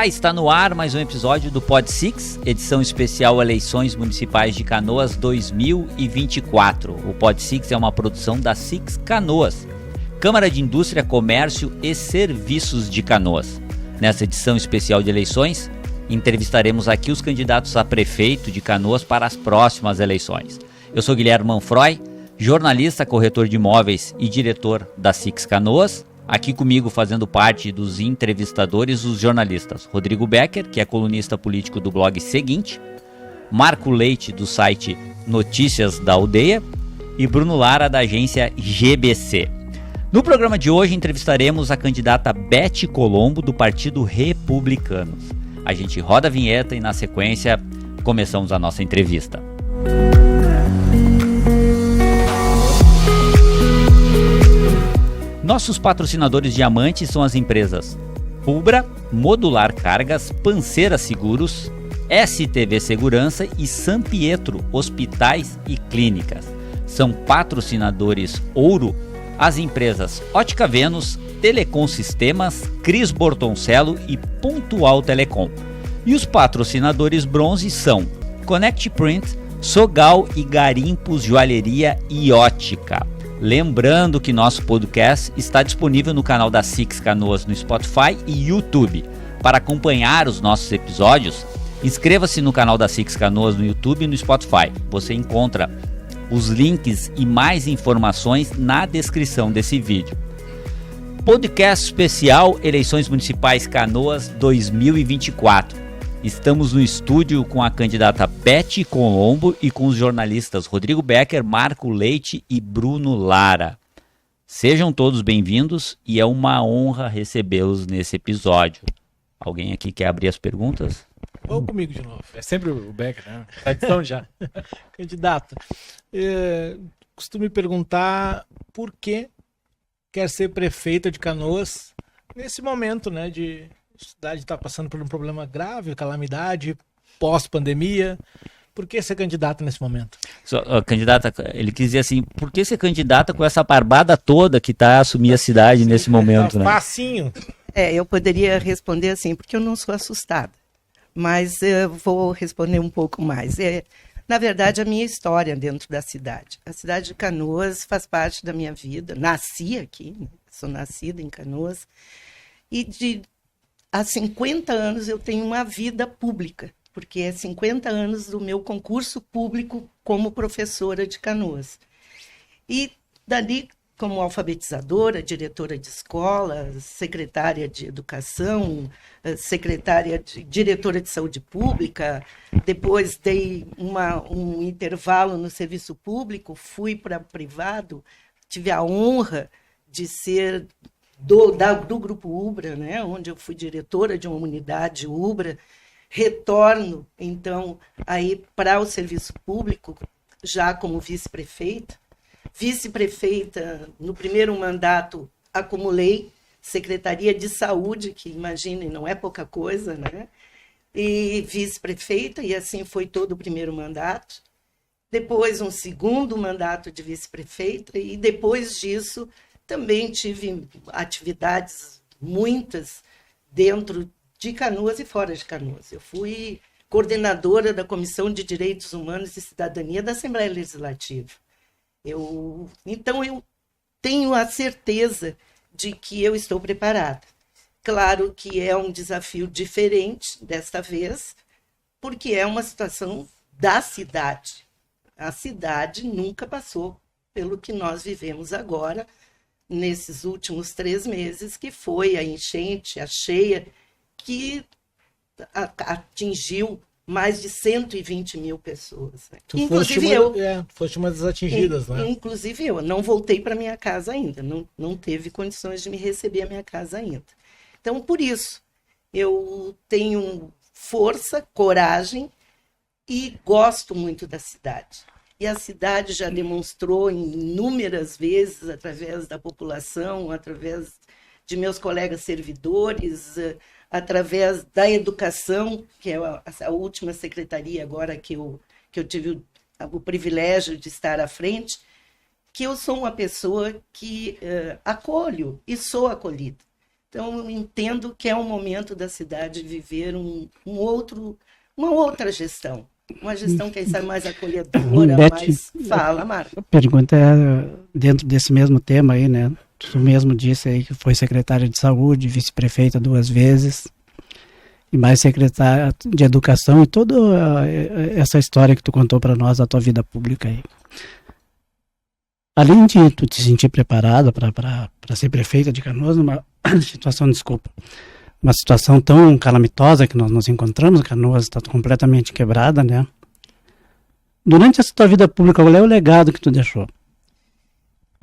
Olá, está no ar mais um episódio do Pod Six, edição especial Eleições Municipais de Canoas 2024. O Pod Six é uma produção da Six Canoas, Câmara de Indústria, Comércio e Serviços de Canoas. Nessa edição especial de eleições, entrevistaremos aqui os candidatos a prefeito de Canoas para as próximas eleições. Eu sou Guilherme Manfroy, jornalista, corretor de imóveis e diretor da Six Canoas. Aqui comigo, fazendo parte dos entrevistadores, os jornalistas Rodrigo Becker, que é colunista político do blog Seguinte, Marco Leite, do site Notícias da Aldeia, e Bruno Lara, da agência GBC. No programa de hoje, entrevistaremos a candidata Beth Colombo, do Partido Republicano. A gente roda a vinheta e, na sequência, começamos a nossa entrevista. Nossos patrocinadores diamantes são as empresas Ubra, Modular Cargas, Panceira Seguros, STV Segurança e San Pietro Hospitais e Clínicas. São patrocinadores ouro as empresas Ótica Vênus, Telecom Sistemas, Cris Bortoncello e Pontual Telecom. E os patrocinadores bronze são Connect Print, Sogal e Garimpos Joalheria e Ótica. Lembrando que nosso podcast está disponível no canal da Six Canoas no Spotify e YouTube. Para acompanhar os nossos episódios, inscreva-se no canal da Six Canoas no YouTube e no Spotify. Você encontra os links e mais informações na descrição desse vídeo. Podcast especial Eleições Municipais Canoas 2024. Estamos no estúdio com a candidata Beth Colombo e com os jornalistas Rodrigo Becker, Marco Leite e Bruno Lara. Sejam todos bem-vindos e é uma honra recebê-los nesse episódio. Alguém aqui quer abrir as perguntas? Vamos comigo de novo. É sempre o Becker, né? Tradição já. Candidata, costumo me perguntar por que quer ser prefeita de Canoas nesse momento, né, a cidade está passando por um problema grave, calamidade, pós-pandemia. Por que ser candidata nesse momento? Candidata, ele quis dizer assim, por que ser candidata com essa barbada toda que está a assumir a cidade nesse momento, né? Facinho. Eu poderia responder assim, porque eu não sou assustada. Mas eu vou responder um pouco mais. Na verdade, a minha história dentro da cidade. A cidade de Canoas faz parte da minha vida. Nasci aqui, né? Sou nascida em Canoas. E há 50 anos eu tenho uma vida pública, porque é 50 anos do meu concurso público como professora de Canoas. E dali, como alfabetizadora, diretora de escola, secretária de educação, diretora de saúde pública, depois dei um intervalo no serviço público, fui para privado, tive a honra de ser do Grupo Ubra, né, onde eu fui diretora de uma unidade Ubra, retorno, então, aí para o serviço público, já como vice-prefeita. Vice-prefeita, no primeiro mandato, acumulei Secretaria de Saúde, que, imaginem, não é pouca coisa, né, e vice-prefeita, e assim foi todo o primeiro mandato. Depois, um segundo mandato de vice-prefeita, e depois disso, também tive atividades, muitas, dentro de Canoas e fora de Canoas. Eu fui coordenadora da Comissão de Direitos Humanos e Cidadania da Assembleia Legislativa. Então, eu tenho a certeza de que eu estou preparada. Claro que é um desafio diferente desta vez, porque é uma situação da cidade. A cidade nunca passou pelo que nós vivemos agora, nesses últimos 3 meses, que foi a enchente, a cheia, que atingiu mais de 120 mil pessoas. Inclusive eu. Foste uma das atingidas, né? Inclusive eu. Não voltei para minha casa ainda. Não teve condições de me receber a minha casa ainda. Então, por isso, eu tenho força, coragem e gosto muito da cidade. E a cidade já demonstrou inúmeras vezes, através da população, através de meus colegas servidores, através da educação, que é a última secretaria agora que eu tive o privilégio de estar à frente, que eu sou uma pessoa que acolho e sou acolhida. Então, eu entendo que é um momento da cidade viver uma outra gestão. Uma gestão, quem sabe, mais acolhedora, Beth, mais... Fala, Marco. A pergunta é dentro desse mesmo tema aí, né? Tu mesmo disse aí que foi secretária de saúde, vice-prefeita 2 vezes, e mais secretária de educação, e toda essa história que tu contou para nós da tua vida pública aí. Além de tu te sentir preparada para ser prefeita de Canoas, numa situação, desculpa, uma situação tão calamitosa que nós nos encontramos, Canoas está completamente quebrada, né? Durante essa tua vida pública, qual é o legado que tu deixou?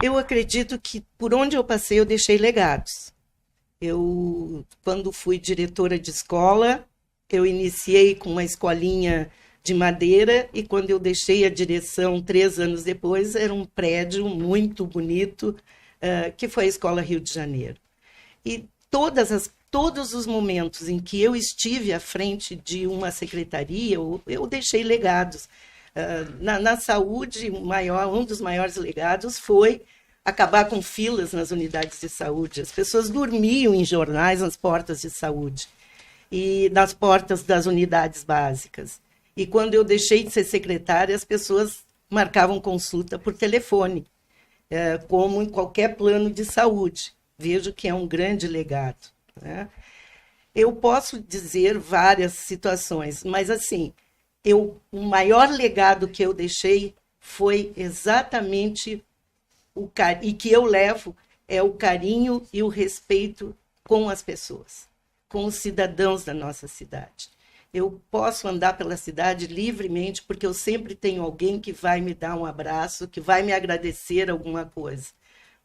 Eu acredito que por onde eu passei eu deixei legados. Eu, quando fui diretora de escola, eu iniciei com uma escolinha de madeira e quando eu deixei a direção 3 anos depois, era um prédio muito bonito, que foi a Escola Rio de Janeiro. E todos os momentos em que eu estive à frente de uma secretaria, eu deixei legados. Na saúde, um dos maiores legados foi acabar com filas nas unidades de saúde. As pessoas dormiam em jornais nas portas de saúde e nas portas das unidades básicas. E quando eu deixei de ser secretária, as pessoas marcavam consulta por telefone, como em qualquer plano de saúde. Vejo que é um grande legado, né? Eu posso dizer várias situações, mas assim, o maior legado que eu deixei foi exatamente e que eu levo é o carinho e o respeito com as pessoas, com os cidadãos da nossa cidade. Eu posso andar pela cidade livremente porque eu sempre tenho alguém que vai me dar um abraço, que vai me agradecer alguma coisa.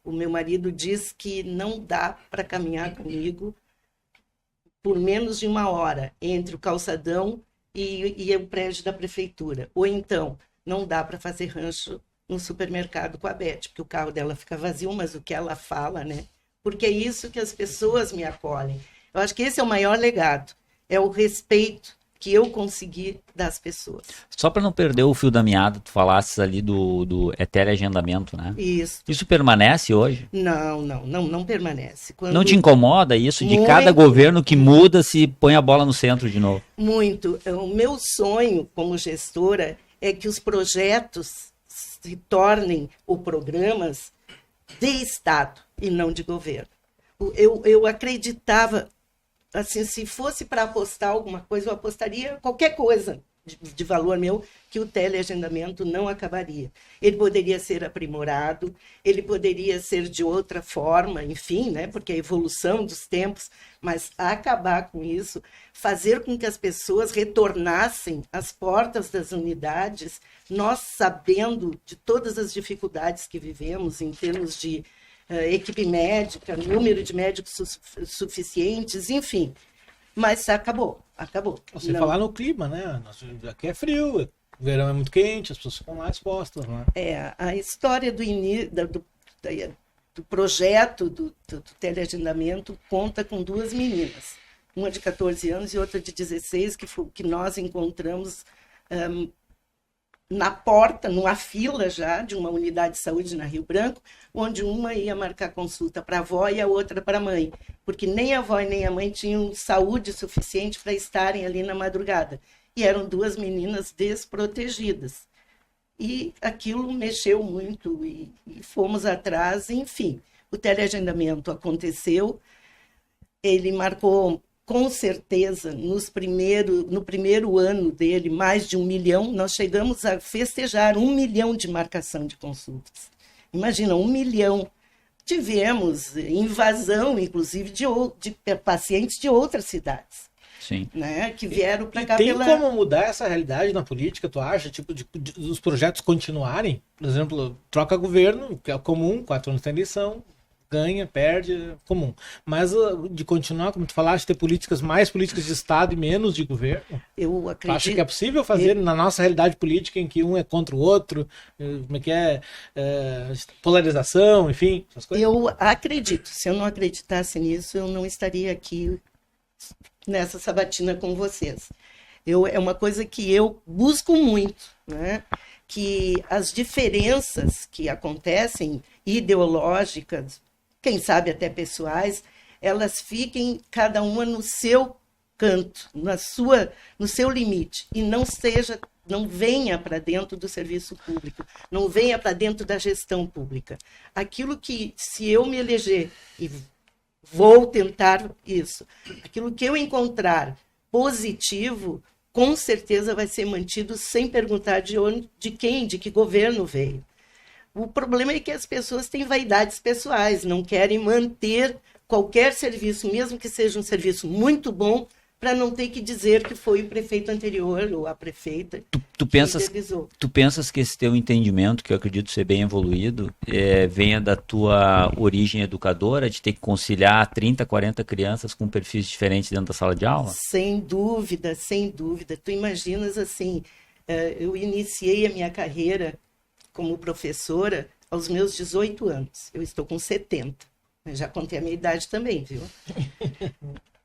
O meu marido diz que não dá para caminhar comigo por menos de 1 hora entre o calçadão e o prédio da prefeitura. Ou então, não dá para fazer rancho no supermercado com a Beth, porque o carro dela fica vazio, mas o que ela fala, né? Porque é isso que as pessoas me acolhem. Eu acho que esse é o maior legado, é o respeito que eu consegui das pessoas. Só para não perder o fio da meada, tu falasses ali do teleagendamento, né? Isso. Isso permanece hoje? Não permanece. Não te incomoda isso de cada governo que muda se põe a bola no centro de novo? Muito. O meu sonho como gestora é que os projetos se tornem programas de Estado e não de governo. Eu acreditava, assim, se fosse para apostar alguma coisa, eu apostaria qualquer coisa de valor meu, que o teleagendamento não acabaria. Ele poderia ser aprimorado, ele poderia ser de outra forma, enfim, né, porque a evolução dos tempos, mas acabar com isso, fazer com que as pessoas retornassem às portas das unidades, nós sabendo de todas as dificuldades que vivemos em termos de equipe médica, número de médicos suficientes, enfim. Mas acabou. Você falar no clima, né? Aqui é frio, o verão é muito quente, as pessoas ficam mais expostas, né? A história do projeto do teleagendamento conta com 2 meninas, uma de 14 anos e outra de 16, que nós encontramos na porta, numa fila já, de uma unidade de saúde na Rio Branco, onde uma ia marcar consulta para a avó e a outra para a mãe, porque nem a avó e nem a mãe tinham saúde suficiente para estarem ali na madrugada. E eram 2 meninas desprotegidas. E aquilo mexeu muito e fomos atrás, enfim. O teleagendamento aconteceu, ele marcou... Com certeza, no primeiro ano dele, mais de 1 milhão, nós chegamos a festejar 1 milhão de marcação de consultas. Imagina, 1 milhão. Tivemos invasão, inclusive, de pacientes de outras cidades. Sim. Né, que vieram para cá tem como mudar essa realidade na política, tu acha? Tipo, dos projetos continuarem? Por exemplo, troca governo, que é comum, 4 anos tem eleição, ganha, perde, comum. Mas de continuar, como tu falaste, ter mais políticas de Estado e menos de governo? Eu acredito. Acho que é possível fazer na nossa realidade política em que um é contra o outro, como é que polarização, enfim, essas coisas? Eu acredito. Se eu não acreditasse nisso, eu não estaria aqui nessa sabatina com vocês. É uma coisa que eu busco muito, né? Que as diferenças que acontecem, ideológicas, quem sabe até pessoais, elas fiquem cada uma no seu canto, no seu limite, e não venha para dentro do serviço público, não venha para dentro da gestão pública. Aquilo que, se eu me eleger, e vou tentar isso, aquilo que eu encontrar positivo, com certeza vai ser mantido sem perguntar de que governo veio. O problema é que as pessoas têm vaidades pessoais, não querem manter qualquer serviço, mesmo que seja um serviço muito bom, para não ter que dizer que foi o prefeito anterior ou a prefeita Tu que pensas, tu pensas que esse teu entendimento, que eu acredito ser bem evoluído, venha da tua origem educadora, de ter que conciliar 30, 40 crianças com perfis diferentes dentro da sala de aula? Sem dúvida, sem dúvida. Tu imaginas assim, eu iniciei a minha carreira como professora aos meus 18 anos. Eu estou com 70. Eu já contei a minha idade também, viu?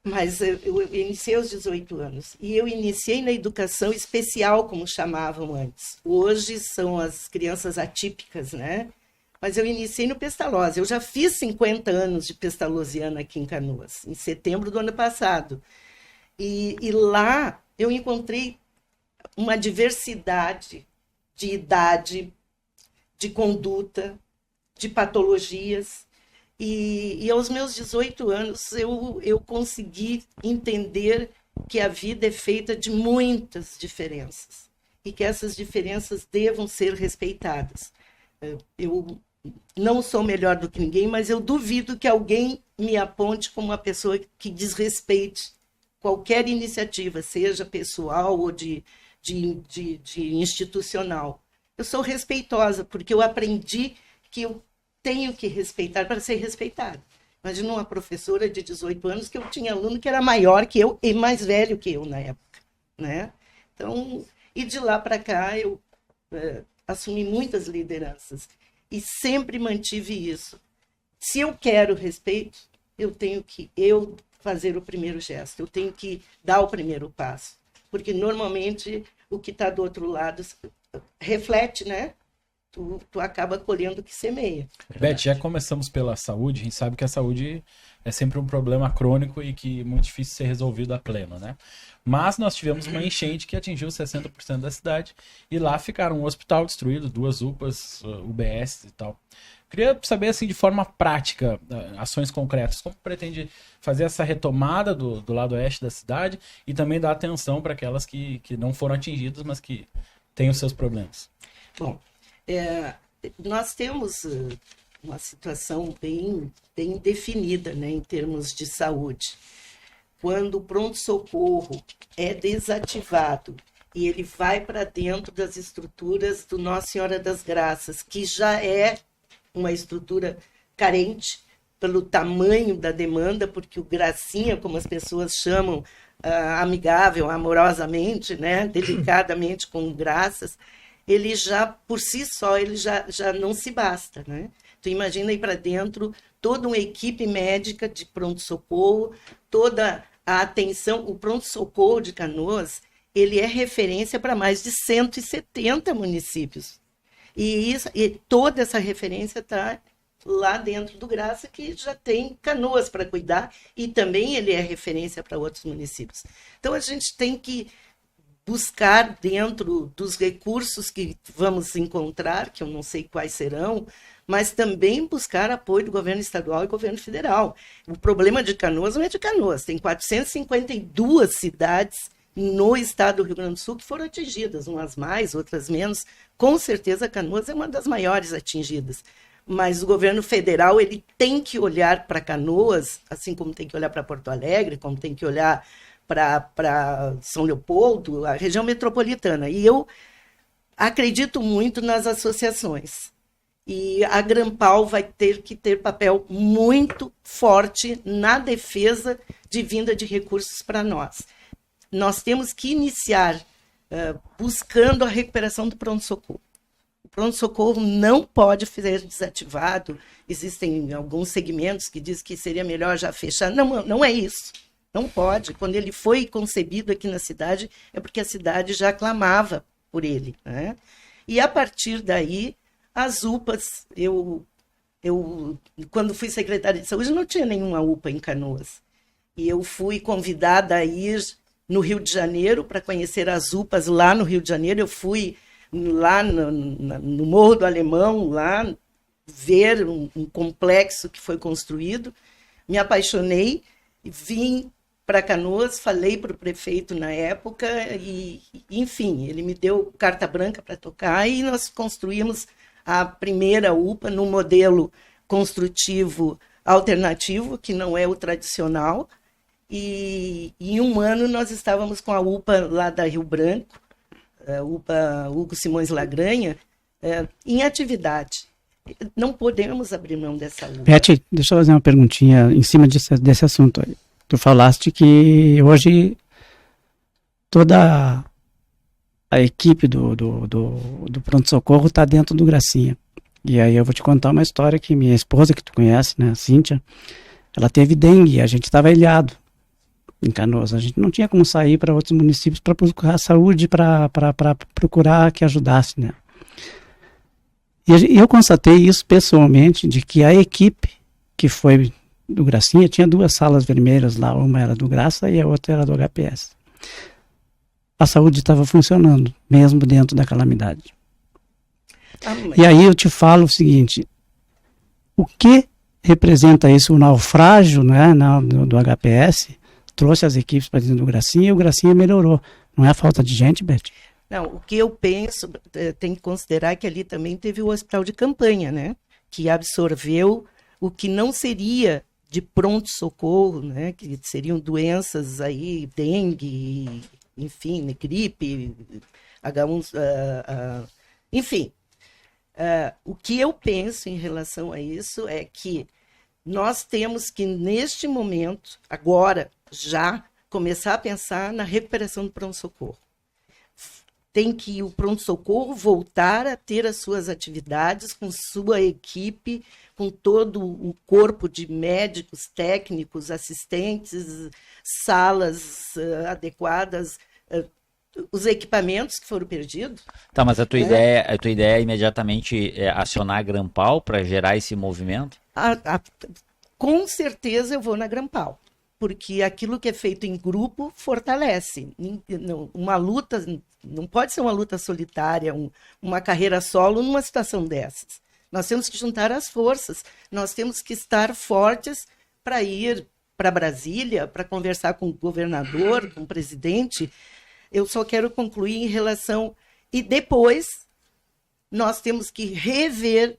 Mas eu iniciei aos 18 anos. E eu iniciei na educação especial, como chamavam antes. Hoje são as crianças atípicas, né? Mas eu iniciei no Pestalozzi. Eu já fiz 50 anos de pestalozziana aqui em Canoas, em setembro do ano passado. E lá eu encontrei uma diversidade de idade, de conduta, de patologias. E aos meus 18 anos eu consegui entender que a vida é feita de muitas diferenças e que essas diferenças devam ser respeitadas. Eu não sou melhor do que ninguém, mas eu duvido que alguém me aponte como uma pessoa que desrespeite qualquer iniciativa, seja pessoal ou de institucional. Eu sou respeitosa porque eu aprendi que eu tenho que respeitar para ser respeitada. Imagina uma professora de 18 anos que eu tinha aluno que era maior que eu e mais velho que eu na época, né? Então, e de lá para cá eu assumi muitas lideranças e sempre mantive isso. Se eu quero respeito, eu tenho que fazer o primeiro gesto, eu tenho que dar o primeiro passo, porque normalmente o que está do outro lado reflete, né? Tu acaba colhendo o que semeia. Beth, já começamos pela saúde, a gente sabe que a saúde é sempre um problema crônico e que é muito difícil ser resolvido a pleno, né? Mas nós tivemos uma enchente que atingiu 60% da cidade e lá ficaram um hospital destruído, 2 UPAs, UBS e tal. Queria saber, assim, de forma prática, ações concretas, como pretende fazer essa retomada do lado oeste da cidade e também dar atenção para aquelas que não foram atingidas, mas que têm os seus problemas. Bom, nós temos uma situação bem definida, né, em termos de saúde. Quando o pronto-socorro é desativado e ele vai para dentro das estruturas do Nossa Senhora das Graças, que já é uma estrutura carente pelo tamanho da demanda, porque o Gracinha, como as pessoas chamam, amigável, amorosamente, né, delicadamente com graças, ele já, por si só, ele já não se basta, né? Tu imagina aí para dentro toda uma equipe médica de pronto-socorro, toda a atenção, o pronto-socorro de Canoas, ele é referência para mais de 170 municípios. E toda essa referência está lá dentro do Graça, que já tem Canoas para cuidar, e também ele é referência para outros municípios. Então, a gente tem que buscar dentro dos recursos que vamos encontrar, que eu não sei quais serão, mas também buscar apoio do governo estadual e governo federal. O problema de Canoas não é de Canoas, tem 452 cidades no estado do Rio Grande do Sul que foram atingidas, umas mais, outras menos. Com certeza Canoas é uma das maiores atingidas. Mas o governo federal ele tem que olhar para Canoas, assim como tem que olhar para Porto Alegre, como tem que olhar para São Leopoldo, a região metropolitana. E eu acredito muito nas associações. E a Grampal vai ter que ter papel muito forte na defesa de vinda de recursos para nós. Nós temos que iniciar buscando a recuperação do pronto-socorro. O pronto-socorro não pode ser desativado. Existem alguns segmentos que dizem que seria melhor já fechar. Não é isso. Não pode. Quando ele foi concebido aqui na cidade, é porque a cidade já clamava por ele, né? E a partir daí, as UPAs, eu Quando fui secretária de saúde, não tinha nenhuma UPA em Canoas. E eu fui convidada a ir no Rio de Janeiro para conhecer as UPAs lá no Rio de Janeiro. Eu fui lá no Morro do Alemão, lá ver um complexo que foi construído. Me apaixonei, vim para Canoas, falei para o prefeito na época e, enfim, ele me deu carta branca para tocar e nós construímos a primeira UPA no modelo construtivo alternativo, que não é o tradicional, e em um ano nós estávamos com a UPA lá da Rio Branco, a UPA Hugo Simões Lagranha, em atividade. Não podemos abrir mão dessa UPA. Beth, deixa eu fazer uma perguntinha em cima desse assunto aí. Tu falaste que hoje toda a equipe do pronto-socorro está dentro do Gracinha. E aí eu vou te contar uma história que minha esposa, que tu conhece, né, a Cíntia, ela teve dengue, a gente estava ilhado em Canoas. A gente não tinha como sair para outros municípios para procurar saúde, para procurar que ajudasse, né. E eu constatei isso pessoalmente, de que a equipe que foi do Gracinha tinha 2 salas vermelhas lá, uma era do Graça e a outra era do HPS. A saúde estava funcionando, mesmo dentro da calamidade. E aí eu te falo o seguinte, o que representa isso? O naufrágio, né, do HPS trouxe as equipes para dentro do Gracinha e o Gracinha melhorou. Não é a falta de gente, Beth? Não, o que eu penso, tem que considerar que ali também teve o hospital de campanha, né, que absorveu o que não seria de pronto-socorro, né, que seriam doenças aí, dengue, enfim, gripe, H1, enfim. O que eu penso em relação a isso é que nós temos que, neste momento, agora, já, começar a pensar na recuperação do pronto-socorro. Tem que o pronto-socorro voltar a ter as suas atividades com sua equipe, com todo o corpo de médicos, técnicos, assistentes, salas adequadas, os equipamentos que foram perdidos. Tá, mas a tua ideia é imediatamente acionar a Grampal para gerar esse movimento? Com certeza eu vou na Grampal, porque aquilo que é feito em grupo fortalece. Uma luta não pode ser uma luta solitária, uma carreira solo numa situação dessas. Nós temos que juntar as forças, nós temos que estar fortes para ir para Brasília, para conversar com o governador, com o presidente. Eu só quero concluir em relação... E depois, nós temos que rever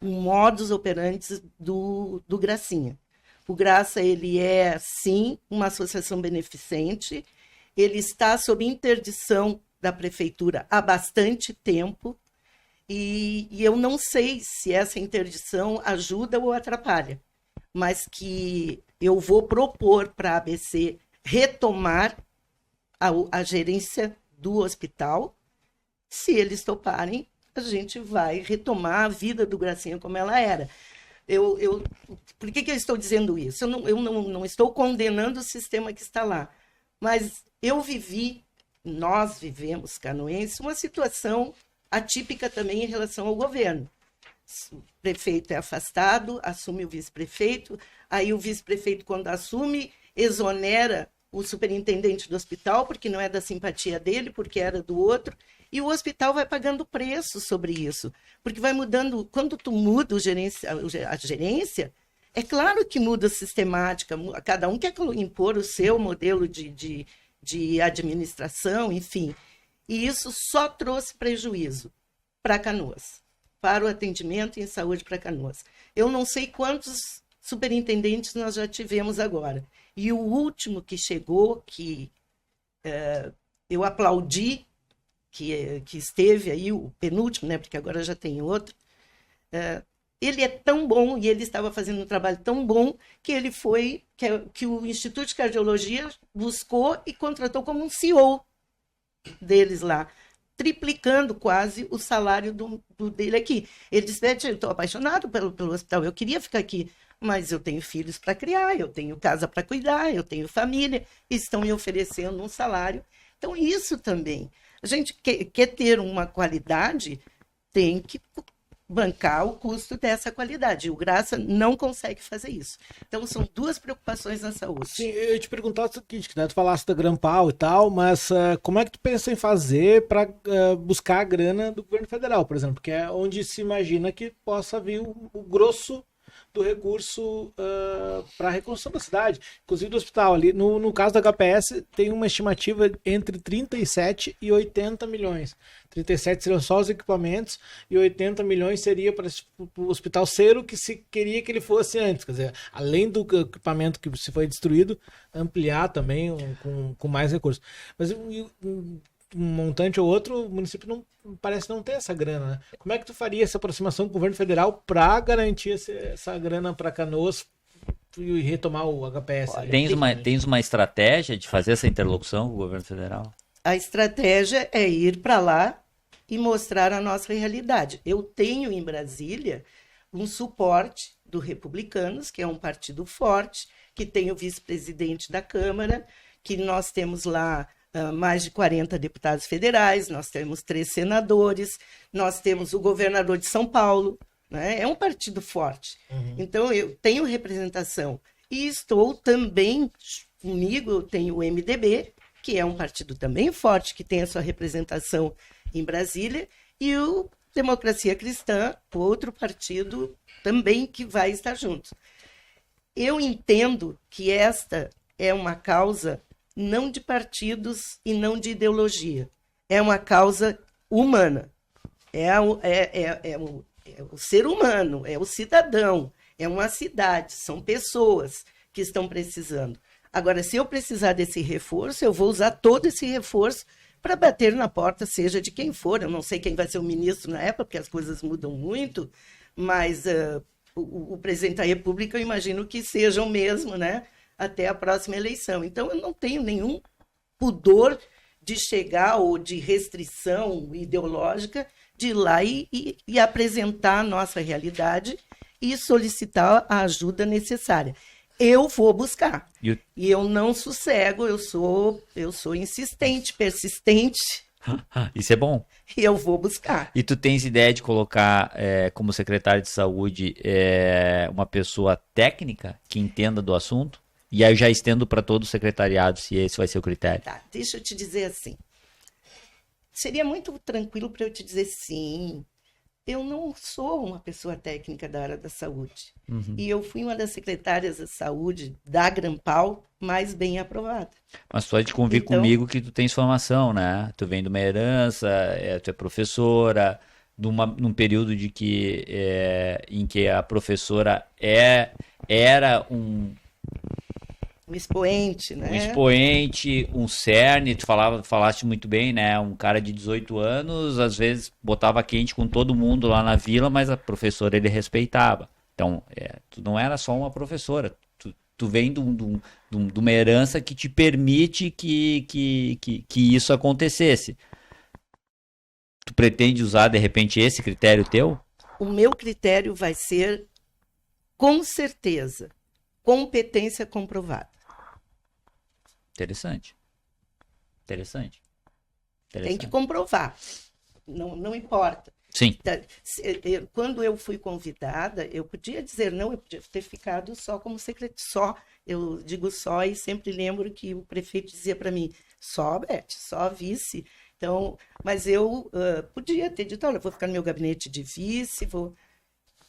o modus operandi do Gracinha. O Graça, ele é, sim, uma associação beneficente, ele está sob interdição da prefeitura há bastante tempo, e eu não sei se essa interdição ajuda ou atrapalha, mas que eu vou propor para a ABC retomar a gerência do hospital. Se eles toparem, a gente vai retomar a vida do Gracinha como ela era. Por que eu estou dizendo isso? Eu não estou condenando o sistema que está lá, mas nós vivemos, canoenses, uma situação atípica também em relação ao governo. O prefeito é afastado, assume o vice-prefeito, aí o vice-prefeito, quando assume, exonera o superintendente do hospital, porque não é da simpatia dele, porque era do outro, e o hospital vai pagando preço sobre isso, porque vai mudando. Quando tu muda a gerência, é claro que muda a sistemática, cada um quer impor o seu modelo de administração, enfim, e isso só trouxe prejuízo para Canoas, para o atendimento em saúde para Canoas. Eu não sei quantos superintendentes nós já tivemos agora, e o último que chegou, que eu aplaudi, que esteve aí, o penúltimo, né, porque agora já tem outro, ele é tão bom, e ele estava fazendo um trabalho tão bom, que ele foi, que o Instituto de Cardiologia buscou e contratou como um CEO deles lá, triplicando quase o salário dele aqui. Ele disse: eu estou apaixonado pelo hospital, eu queria ficar aqui, mas eu tenho filhos para criar, eu tenho casa para cuidar, eu tenho família, e estão me oferecendo um salário. Então, isso também. A gente quer ter uma qualidade, tem que bancar o custo dessa qualidade. O Graça não consegue fazer isso. Então, são duas preocupações na saúde. Sim, eu ia te perguntar o seguinte, né? Tu falaste da Grampal e tal, mas como é que tu pensa em fazer para buscar a grana do governo federal, por exemplo? Que é onde se imagina que possa vir o grosso do recurso para a reconstrução da cidade, inclusive do hospital ali. No caso da HPS, tem uma estimativa entre 37 e 80 milhões. 37 seriam só os equipamentos e 80 milhões seria para o hospital ser o que se queria que ele fosse antes. Quer dizer, além do equipamento que se foi destruído, ampliar também com mais recursos. Mas um montante ou outro, o município não parece não ter essa grana, né? Como é que tu faria essa aproximação com o governo federal para garantir essa grana para Canoas e retomar o HPS? Tens uma estratégia de fazer essa interlocução com o governo federal? A estratégia é ir para lá e mostrar a nossa realidade. Eu tenho em Brasília um suporte do Republicanos, que é um partido forte, que tem o vice-presidente da Câmara, que nós temos lá mais de 40 deputados federais, nós temos 3 senadores, nós temos o governador de São Paulo, né? É um partido forte. Então, eu tenho representação. E estou também, comigo, eu tenho o MDB, que é um partido também forte, que tem a sua representação em Brasília, e o Democracia Cristã, outro partido também que vai estar junto. Eu entendo que esta é uma causa não de partidos e não de ideologia. É uma causa humana. É o ser humano, é o cidadão, é uma cidade, são pessoas que estão precisando. Agora, se eu precisar desse reforço, eu vou usar todo esse reforço para bater na porta, seja de quem for. Eu não sei quem vai ser o ministro na época, porque as coisas mudam muito, mas o presidente da República, eu imagino que seja o mesmo, né? Até a próxima eleição. Então, eu não tenho nenhum pudor de chegar ou de restrição ideológica de ir lá e apresentar a nossa realidade e solicitar a ajuda necessária. Eu vou buscar. E eu não sossego, eu sou insistente, persistente. Isso é bom. E eu vou buscar. E tu tens ideia de colocar como secretário de saúde uma pessoa técnica que entenda do assunto? E aí eu já estendo para todo o secretariado se esse vai ser o critério. Tá, deixa eu te dizer assim. Seria muito tranquilo para eu te dizer sim. Eu não sou uma pessoa técnica da área da saúde. E eu fui uma das secretárias da saúde da Grampal mais bem aprovada. Mas tu pode convir comigo que tu tens formação, né? Tu vem de uma herança, tu é professora, num período em que a professora era um expoente, né? Um expoente, um cerne, tu falaste muito bem, né? Um cara de 18 anos, às vezes botava quente com todo mundo lá na vila, mas a professora ele respeitava. Então, tu não era só uma professora, tu vem de uma herança que te permite que isso acontecesse. Tu pretende usar, de repente, esse critério teu? O meu critério vai ser, com certeza, competência comprovada. Interessante. Tem que comprovar. Não importa. Sim. Quando eu fui convidada, eu podia dizer não, eu podia ter ficado só como secretária. Eu digo só e sempre lembro que o prefeito dizia para mim, só, Beth, só vice. Então, mas eu podia ter dito, olha, eu vou ficar no meu gabinete de vice,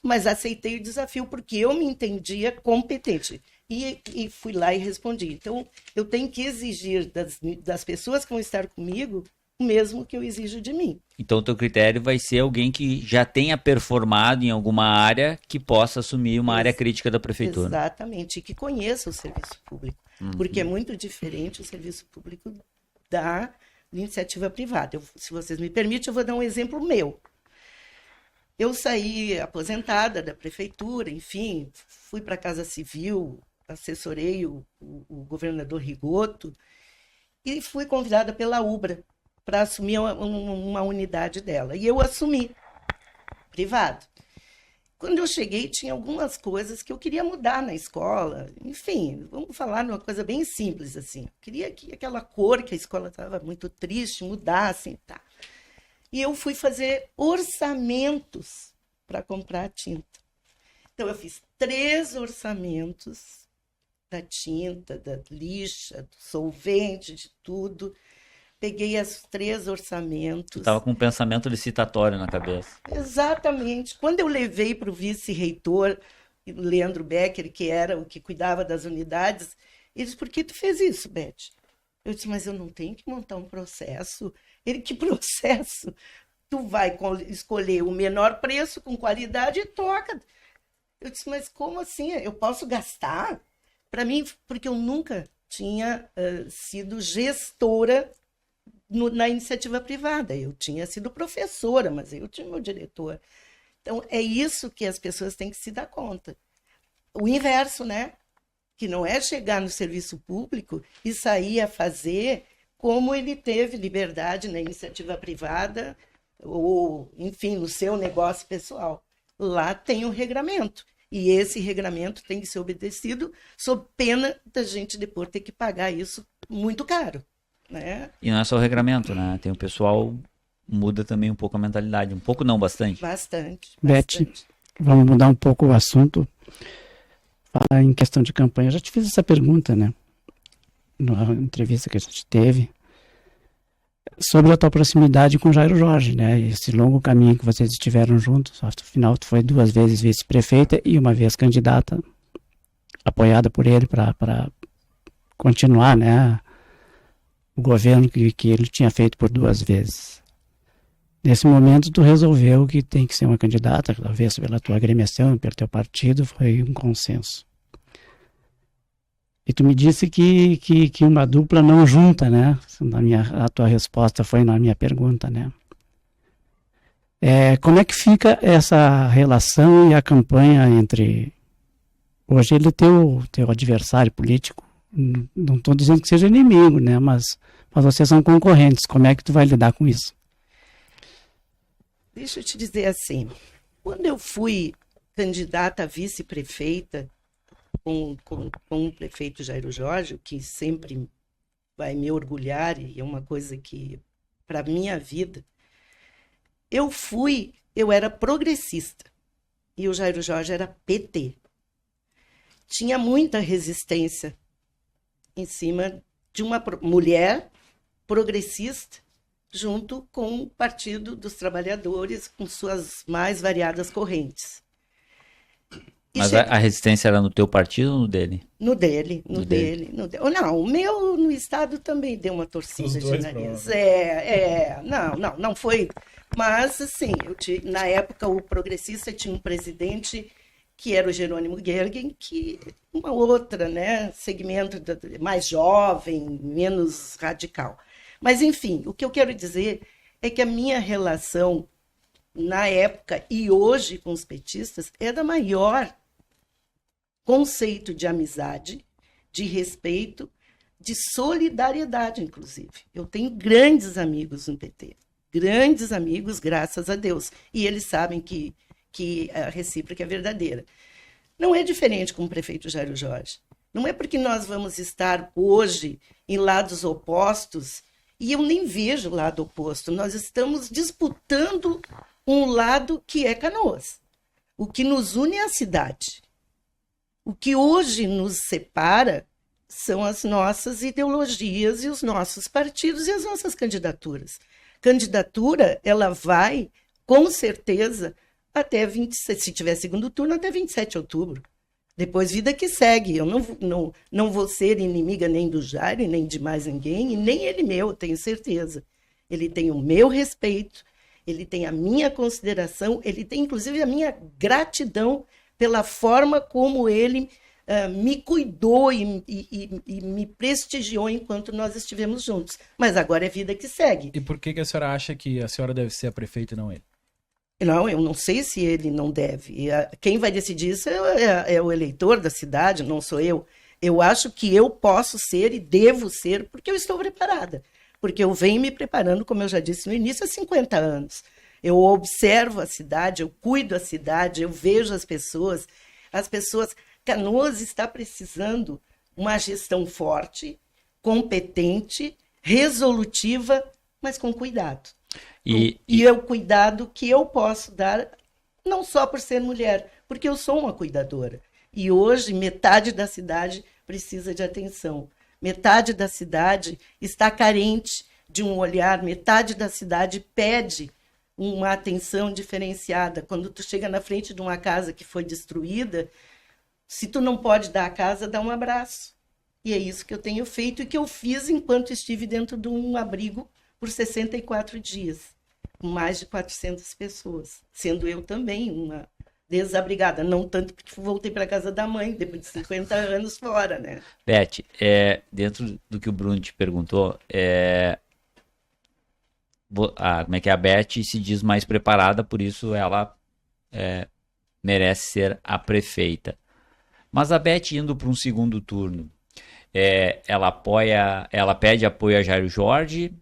mas aceitei o desafio porque eu me entendia competente. E fui lá e respondi. Então, eu tenho que exigir das pessoas que vão estar comigo o mesmo que eu exijo de mim. Então, o teu critério vai ser alguém que já tenha performado em alguma área que possa assumir uma área crítica da prefeitura. Exatamente, e que conheça o serviço público. Porque é muito diferente o serviço público da iniciativa privada. Se vocês me permitem, eu vou dar um exemplo meu. Eu saí aposentada da prefeitura, enfim, fui para a Casa Civil, assessorei o governador Rigoto e fui convidada pela UBRA para assumir uma unidade dela. E eu assumi, privado. Quando eu cheguei, tinha algumas coisas que eu queria mudar na escola. Enfim, vamos falar de uma coisa bem simples, assim. Eu queria que aquela cor que a escola estava muito triste mudasse, tá? E eu fui fazer orçamentos para comprar a tinta. Então, eu fiz 3 orçamentos da tinta, da lixa, do solvente, de tudo. Peguei os 3 orçamentos. Estava com um pensamento licitatório na cabeça. Exatamente. Quando eu levei para o vice-reitor, Leandro Becker, que era o que cuidava das unidades, ele disse, por que tu fez isso, Beth? Eu disse, mas eu não tenho que montar um processo. Ele, que processo? Tu vai escolher o menor preço com qualidade e toca. Eu disse, mas como assim? Eu posso gastar? Para mim, porque eu nunca tinha sido gestora na iniciativa privada. Eu tinha sido professora, mas eu tinha meu diretor. Então, é isso que as pessoas têm que se dar conta. O inverso, né? Que não é chegar no serviço público e sair a fazer como ele teve liberdade na iniciativa privada ou, enfim, no seu negócio pessoal. Lá tem um regramento. E esse regramento tem que ser obedecido sob pena da gente depois ter que pagar isso muito caro, né? E não é só o regramento, né? Tem o pessoal, muda também um pouco a mentalidade. Um pouco não, bastante. Bastante. Beth, vamos mudar um pouco o assunto. Falar em questão de campanha. Eu já te fiz essa pergunta, né? Na entrevista que a gente teve. Sobre a tua proximidade com Jairo Jorge, né? Esse longo caminho que vocês estiveram juntos. Afinal, tu foi 2 vezes vice-prefeita e uma vez candidata, apoiada por ele para continuar, né? O governo que ele tinha feito por 2 vezes. Nesse momento, tu resolveu que tem que ser uma candidata, talvez pela tua agremiação, pelo teu partido, foi um consenso. E tu me disse que uma dupla não junta, né? A tua resposta foi na minha pergunta, né? Como é que fica essa relação e a campanha entre... Hoje ele é teu adversário político. Não estou dizendo que seja inimigo, né? Mas vocês são concorrentes. Como é que tu vai lidar com isso? Deixa eu te dizer assim. Quando eu fui candidata a vice-prefeita, com o prefeito Jairo Jorge, o que sempre vai me orgulhar e é uma coisa que, para a minha vida, eu era progressista e o Jairo Jorge era PT. Tinha muita resistência em cima de uma mulher progressista junto com o Partido dos Trabalhadores, com suas mais variadas correntes. Mas a resistência era no teu partido ou no dele? No dele. Não, o meu no Estado também deu uma torcida de nariz. Não foi. Mas, assim, na época o progressista tinha um presidente que era o Jerônimo Gergen, que uma outra, né, segmento mais jovem, menos radical. Mas, enfim, o que eu quero dizer é que a minha relação na época e hoje com os petistas é da maior conceito de amizade, de respeito, de solidariedade, inclusive. Eu tenho grandes amigos no PT, grandes amigos, graças a Deus, e eles sabem que a recíproca é verdadeira. Não é diferente com o prefeito Jairo Jorge. Não é porque nós vamos estar hoje em lados opostos, e eu nem vejo o lado oposto, nós estamos disputando um lado que é Canoas. O que nos une é a cidade. O que hoje nos separa são as nossas ideologias e os nossos partidos e as nossas candidaturas. Candidatura, ela vai, com certeza, até 27, se tiver segundo turno, até 27 de outubro. Depois, vida que segue. Eu não vou ser inimiga nem do Jairo, nem de mais ninguém, e nem ele meu, tenho certeza. Ele tem o meu respeito, ele tem a minha consideração, ele tem, inclusive, a minha gratidão pela forma como ele me cuidou e me prestigiou enquanto nós estivemos juntos. Mas agora é vida que segue. E por que a senhora acha que a senhora deve ser a prefeita e não ele? Não, eu não sei se ele não deve. Quem vai decidir isso é o eleitor da cidade, não sou eu. Eu acho que eu posso ser e devo ser porque eu estou preparada. Porque eu venho me preparando, como eu já disse no início, há 50 anos. Eu observo a cidade, eu cuido da cidade, eu vejo as pessoas. Canoas está precisando uma gestão forte, competente, resolutiva, mas com cuidado. E é o cuidado que eu posso dar Não só por ser mulher, porque eu sou uma cuidadora. E hoje, metade da cidade precisa de atenção. Metade da cidade está carente de um olhar, metade da cidade pede uma atenção diferenciada. Quando tu chega na frente de uma casa que foi destruída, se tu não pode dar a casa, dá um abraço. E é isso que eu tenho feito e que eu fiz enquanto estive dentro de um abrigo por 64 dias, com mais de 400 pessoas, sendo eu também uma desabrigada, não tanto porque voltei para casa da mãe, depois de 50 anos fora, né? Beth, dentro do que o Bruno te perguntou, como é que a Beth se diz mais preparada, por isso ela merece ser a prefeita. Mas a Beth indo para um segundo turno, ela pede apoio a Jairo Jorge,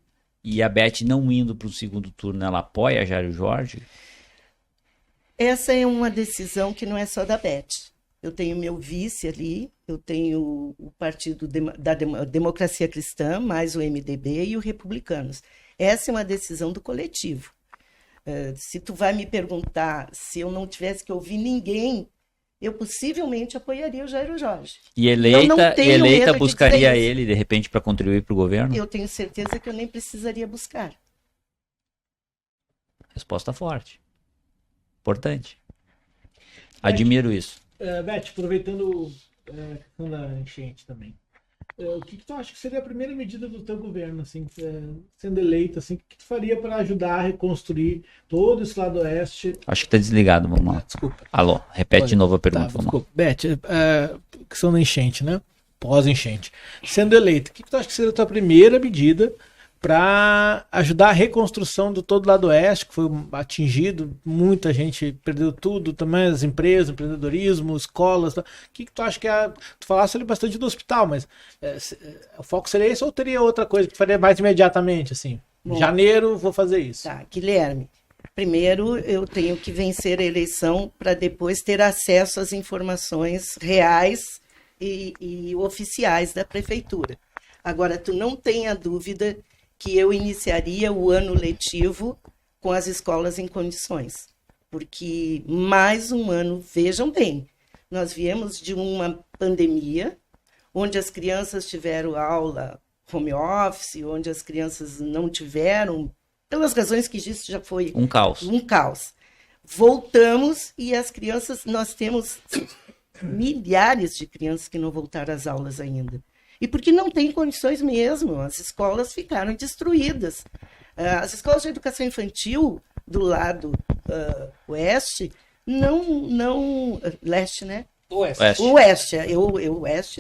e a Beth não indo para o segundo turno, ela apoia a Jairo Jorge? Essa é uma decisão que não é só da Beth. Eu tenho meu vice ali, eu tenho o Partido da Democracia Cristã, mais o MDB e o Republicanos. Essa é uma decisão do coletivo. Se tu vai me perguntar se eu não tivesse que ouvir ninguém, eu possivelmente apoiaria o Jairo Jorge. E eleita buscaria ele, de repente, para contribuir para o governo? Eu tenho certeza que eu nem precisaria buscar. Resposta forte. Importante. Admiro isso. Beth, aproveitando a questão da enchente também. O que tu acha que seria a primeira medida do teu governo, assim, sendo eleito, assim, o que tu faria para ajudar a reconstruir todo esse lado oeste? Acho que tá desligado, vamos lá. Desculpa. Alô, repete de novo a pergunta. Vamos desculpa. Beth, questão da enchente, né? Pós-enchente. Sendo eleito, o que tu acha que seria a tua primeira medida para ajudar a reconstrução do todo lado oeste, que foi atingido, muita gente perdeu tudo, também as empresas, empreendedorismo, escolas. Tá? O que tu acha que tu falasse ali bastante do hospital, mas o foco seria esse ou teria outra coisa que tu faria mais imediatamente, assim? Em janeiro vou fazer isso. Tá, Guilherme, primeiro eu tenho que vencer a eleição para depois ter acesso às informações reais e oficiais da prefeitura. Agora, tu não tenha dúvida que eu iniciaria o ano letivo com as escolas em condições. Porque mais um ano, vejam bem, nós viemos de uma pandemia, onde as crianças tiveram aula home office, onde as crianças não tiveram, pelas razões que isso já foi um caos. Voltamos e as crianças, nós temos milhares de crianças que não voltaram às aulas ainda. E porque não tem condições mesmo, as escolas ficaram destruídas. As escolas de educação infantil do lado oeste, leste, né? Oeste,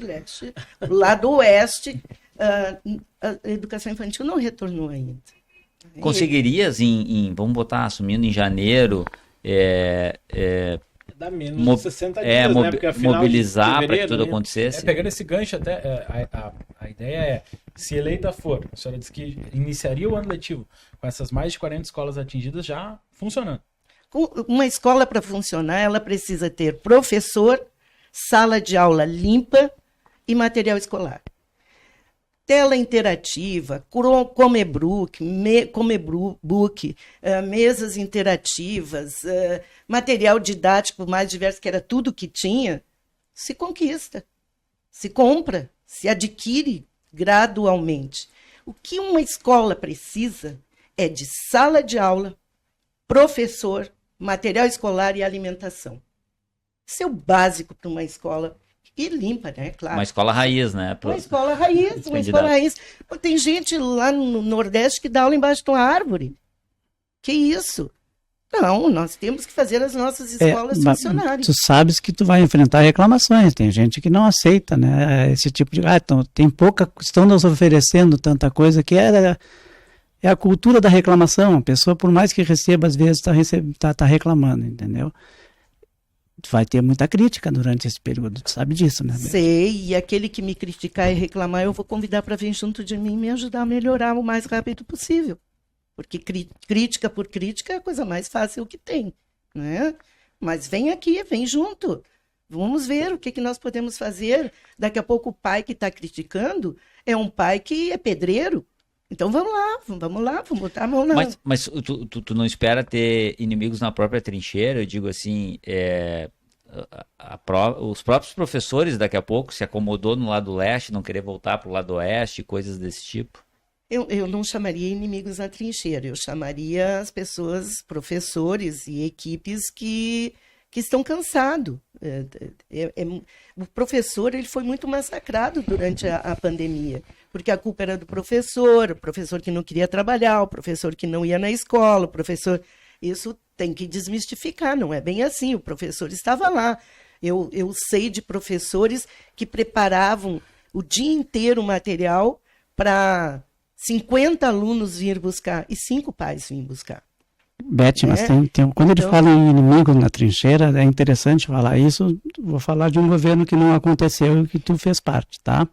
leste. Do lado oeste, a educação infantil não retornou ainda. Conseguirias, vamos botar, assumindo em janeiro, dá menos de 60 dias, né? Porque mobilizar para que tudo acontecesse. Pegando esse gancho, até a ideia é, se eleita for, a senhora disse que iniciaria o ano letivo com essas mais de 40 escolas atingidas já funcionando. Uma escola, para funcionar, ela precisa ter professor, sala de aula limpa e material escolar. Tela interativa, Comebook, mesas interativas, material didático mais diverso, que era tudo que tinha, se conquista, se compra, se adquire gradualmente. O que uma escola precisa é de sala de aula, professor, material escolar e alimentação. Isso é o básico para uma escola. E limpa, né? Claro. Uma escola raiz, né? Uma escola raiz. Pô, tem gente lá no Nordeste que dá aula embaixo de uma árvore. Que isso? Não, nós temos que fazer as nossas escolas funcionarem. Tu sabes que tu vai enfrentar reclamações. Tem gente que não aceita, né? Esse tipo de... então, tem pouca... Estão nos oferecendo tanta coisa que é a cultura da reclamação. A pessoa, por mais que receba, às vezes tá reclamando, entendeu? Vai ter muita crítica durante esse período, tu sabe disso, né? Sei, e aquele que me criticar e reclamar, eu vou convidar para vir junto de mim e me ajudar a melhorar o mais rápido possível. Porque crítica por crítica é a coisa mais fácil que tem, né? Mas vem aqui, vem junto. Vamos ver o que nós podemos fazer. Daqui a pouco o pai que está criticando é um pai que é pedreiro. Então vamos lá, vamos botar a mão na... Mas tu não espera ter inimigos na própria trincheira? Eu digo assim, os próprios professores daqui a pouco se acomodou no lado leste, não querer voltar para o lado oeste, coisas desse tipo? Eu não chamaria inimigos na trincheira, eu chamaria as pessoas, professores e equipes que estão cansados. O professor ele foi muito massacrado durante a pandemia, porque a culpa era do professor, o professor que não queria trabalhar, o professor que não ia na escola, o professor... Isso tem que desmistificar, não é bem assim, o professor estava lá. Eu sei de professores que preparavam o dia inteiro o material para 50 alunos vir buscar e 5 pais vir buscar. Beth, mas quando ele fala em inimigos na trincheira, é interessante falar isso. Vou falar de um governo que não aconteceu e que tu fez parte, tá?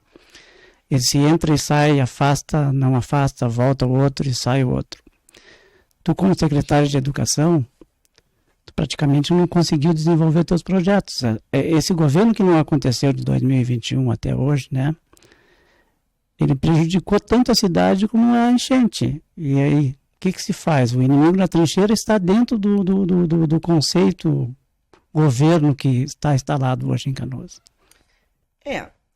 Ele se entra e sai, afasta, não afasta, volta o outro e sai o outro. Tu, como secretário de Educação, tu praticamente não conseguiu desenvolver teus projetos. Esse governo que não aconteceu de 2021 até hoje, né? Ele prejudicou tanto a cidade como a enchente. E aí, o que se faz? O inimigo na trincheira está dentro do conceito governo que está instalado hoje em Canoas.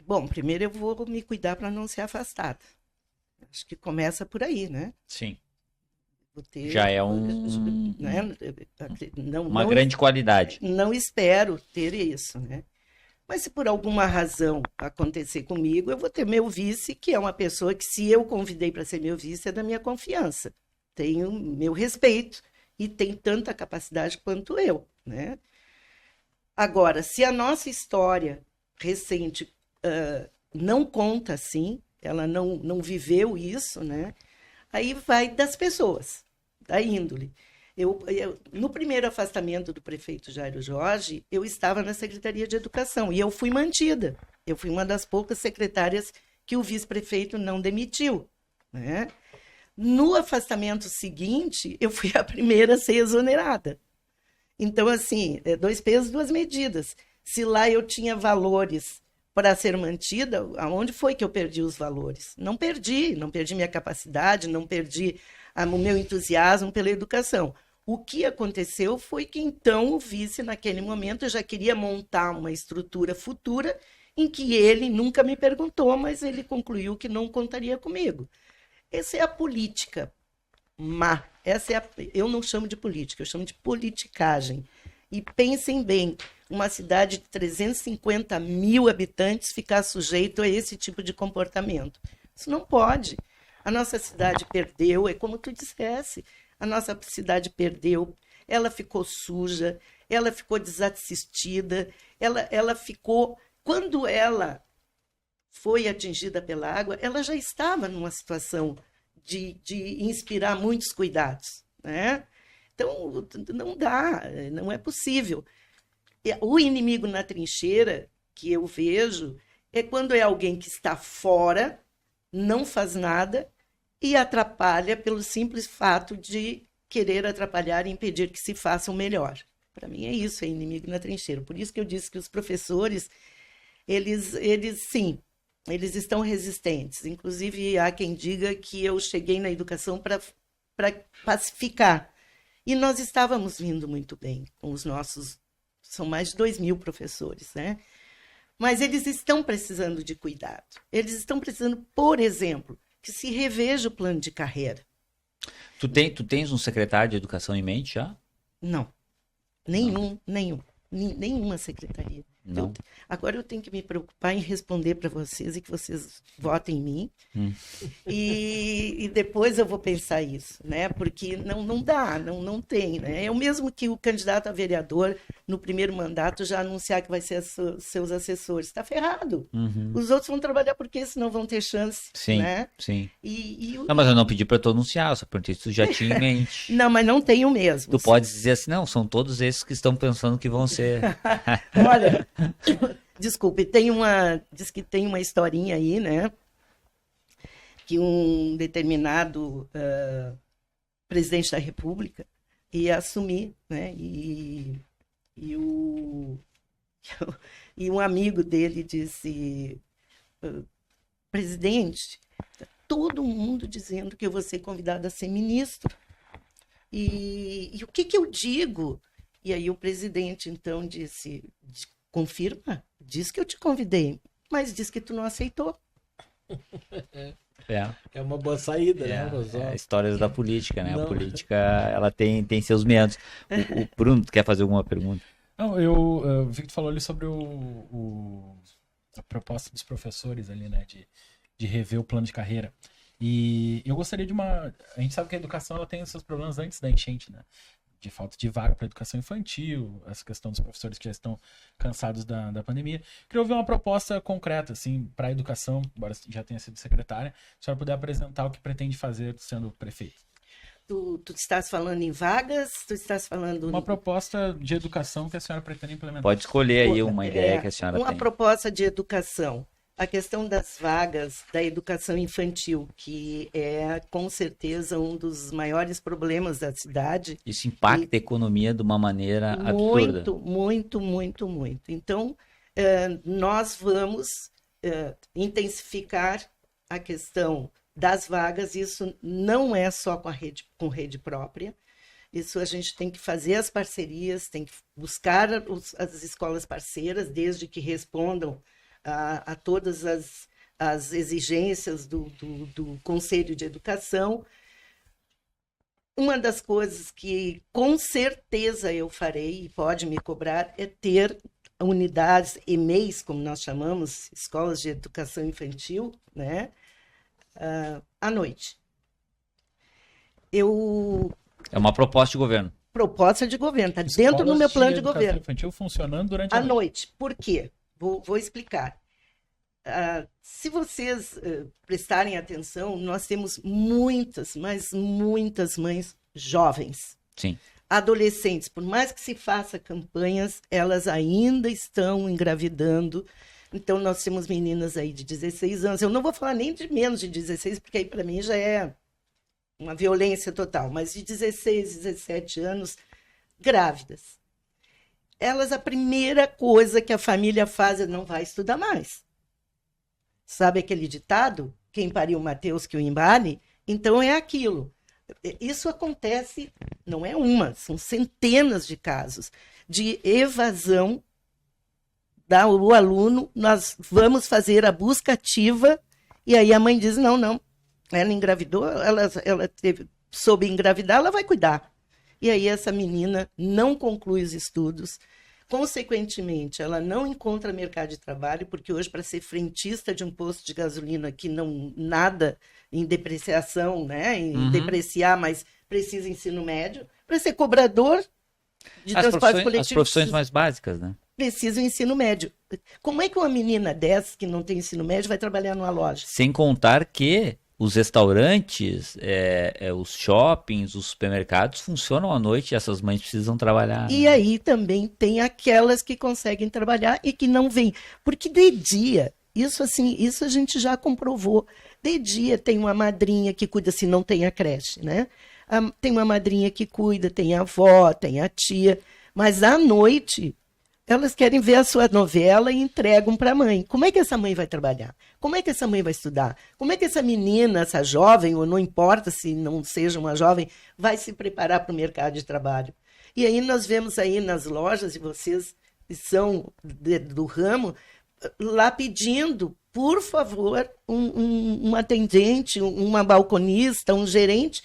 Bom, primeiro eu vou me cuidar para não ser afastada. Acho que começa por aí, né? Sim. Ter, já é uma grande qualidade. Não espero ter isso, né? Mas se por alguma razão acontecer comigo, eu vou ter meu vice, que é uma pessoa que, se eu convidei para ser meu vice, é da minha confiança. Tem o meu respeito e tem tanta capacidade quanto eu, né? Agora, se a nossa história recente não conta assim, ela não viveu isso, né? Aí vai das pessoas, da índole. No primeiro afastamento do prefeito Jairo Jorge, eu estava na Secretaria de Educação e eu fui mantida. Eu fui uma das poucas secretárias que o vice-prefeito não demitiu, né? No afastamento seguinte, eu fui a primeira a ser exonerada. Então, assim, 2 pesos, 2 medidas. Se lá eu tinha valores para ser mantida, aonde foi que eu perdi os valores? Não perdi minha capacidade, não perdi o meu entusiasmo pela educação. O que aconteceu foi que, então, o vice, naquele momento, já queria montar uma estrutura futura em que ele nunca me perguntou, mas ele concluiu que não contaria comigo. Essa é a política má. Eu não chamo de política, eu chamo de politicagem. E pensem bem, uma cidade de 350 mil habitantes ficar sujeito a esse tipo de comportamento. Isso não pode. A nossa cidade perdeu, é como tu dissesse, a nossa cidade perdeu, ela ficou suja, ela ficou desassistida, ela ficou... Quando ela foi atingida pela água, ela já estava numa situação de inspirar muitos cuidados, né? Então, não dá, não é possível. O inimigo na trincheira, que eu vejo, é quando é alguém que está fora, não faz nada e atrapalha pelo simples fato de querer atrapalhar e impedir que se faça o melhor. Para mim é isso, é inimigo na trincheira. Por isso que eu disse que os professores, eles estão resistentes. Inclusive, há quem diga que eu cheguei na educação para pacificar. E nós estávamos vindo muito bem com os nossos... São mais de 2.000 professores, né? Mas eles estão precisando de cuidado. Eles estão precisando, por exemplo, que se reveja o plano de carreira. Tu tens um secretário de educação em mente já? Não. Nenhuma secretaria. Não. Agora eu tenho que me preocupar em responder para vocês e que vocês votem em mim. E depois eu vou pensar isso, né? Porque não dá, não tem, né? É o mesmo que o candidato a vereador, no primeiro mandato, já anunciar que vai ser seus assessores. Está ferrado. Os outros vão trabalhar porque senão vão ter chance, sim, né? Sim. Não, mas eu não pedi para tu anunciar, eu só perguntei se tu já tinha em mente. Não, mas não tenho mesmo. Tu pode dizer assim, não, são todos esses que estão pensando que vão ser... Olha... Desculpe, diz que tem uma historinha aí, né? Que um determinado presidente da República ia assumir, né? E um amigo dele disse: presidente, todo mundo dizendo que eu vou ser convidada a ser ministro. E o que eu digo? E aí o presidente, então, disse, confirma, diz que eu te convidei, mas diz que tu não aceitou. É uma boa saída, né, Rosó? Histórias da política, né? Não. A política, ela tem seus meandros. O Bruno, tu quer fazer alguma pergunta? Não, eu vi que tu falou ali sobre a proposta dos professores ali, né, de rever o plano de carreira. E eu gostaria de a gente sabe que a educação ela tem os seus problemas antes da enchente, né? De falta de vaga para educação infantil, essa questão dos professores que já estão cansados da pandemia. Queria ouvir uma proposta concreta, assim, para a educação, embora já tenha sido secretária, se a senhora puder apresentar o que pretende fazer sendo prefeito. Tu estás falando em vagas? Tu estás falando... Uma proposta de educação que a senhora pretende implementar. Pode escolher aí uma ideia que a senhora uma tem. proposta de educação. A questão das vagas da educação infantil, que é, com certeza, um dos maiores problemas da cidade. Isso impacta a economia de uma maneira absurda. Muito. Então, nós vamos intensificar a questão das vagas. Isso não é só com rede própria. Isso a gente tem que fazer as parcerias, tem que buscar as escolas parceiras, desde que respondam a todas as exigências do Conselho de Educação. Uma das coisas que com certeza eu farei, e pode me cobrar, é ter unidades, EMEIs, como nós chamamos, Escolas de Educação Infantil, né, à noite. É uma proposta de governo. Proposta de governo, está dentro do meu plano de governo. Infantil funcionando durante à noite. Por quê? Vou explicar. Se vocês prestarem atenção, nós temos muitas, mas muitas mães jovens. Sim. Adolescentes, por mais que se faça campanhas, elas ainda estão engravidando. Então, nós temos meninas aí de 16 anos. Eu não vou falar nem de menos de 16, porque aí para mim já é uma violência total. Mas de 16, 17 anos, grávidas. Elas, a primeira coisa que a família faz é não vai estudar mais. Sabe aquele ditado? Quem pariu Mateus que o embale? Então é aquilo. Isso acontece, não é uma, são centenas de casos de evasão do aluno. Nós vamos fazer a busca ativa e aí a mãe diz, não, ela engravidou, ela soube engravidar, ela vai cuidar. E aí essa menina não conclui os estudos, consequentemente, ela não encontra mercado de trabalho, porque hoje, para ser frentista de um posto de gasolina que não nada em depreciação, né, em depreciar, mas precisa ensino médio, para ser cobrador de transporte coletivo. As profissões mais básicas, né? Precisa ensino médio. Como é que uma menina dessa, que não tem ensino médio, vai trabalhar numa loja? Sem contar que os restaurantes, os shoppings, os supermercados funcionam à noite e essas mães precisam trabalhar. E aí também tem aquelas que conseguem trabalhar e que não vêm. Porque de dia, isso a gente já comprovou. De dia tem uma madrinha que cuida, se não tem a creche, né? Tem uma madrinha que cuida, tem a avó, tem a tia. Mas à noite, elas querem ver a sua novela e entregam para a mãe. Como é que essa mãe vai trabalhar? Como é que essa mãe vai estudar? Como é que essa menina, essa jovem, ou não importa se não seja uma jovem, vai se preparar para o mercado de trabalho? E aí nós vemos aí nas lojas, e vocês que são do ramo, lá pedindo, por favor, um atendente, uma balconista, um gerente,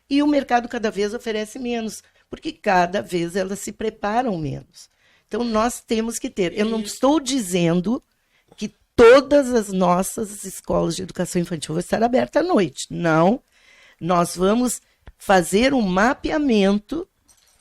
e o mercado cada vez oferece menos, porque cada vez elas se preparam menos. Então, nós temos que ter. Eu não estou dizendo que todas as nossas escolas de educação infantil vão estar abertas à noite. Não. Nós vamos fazer um mapeamento,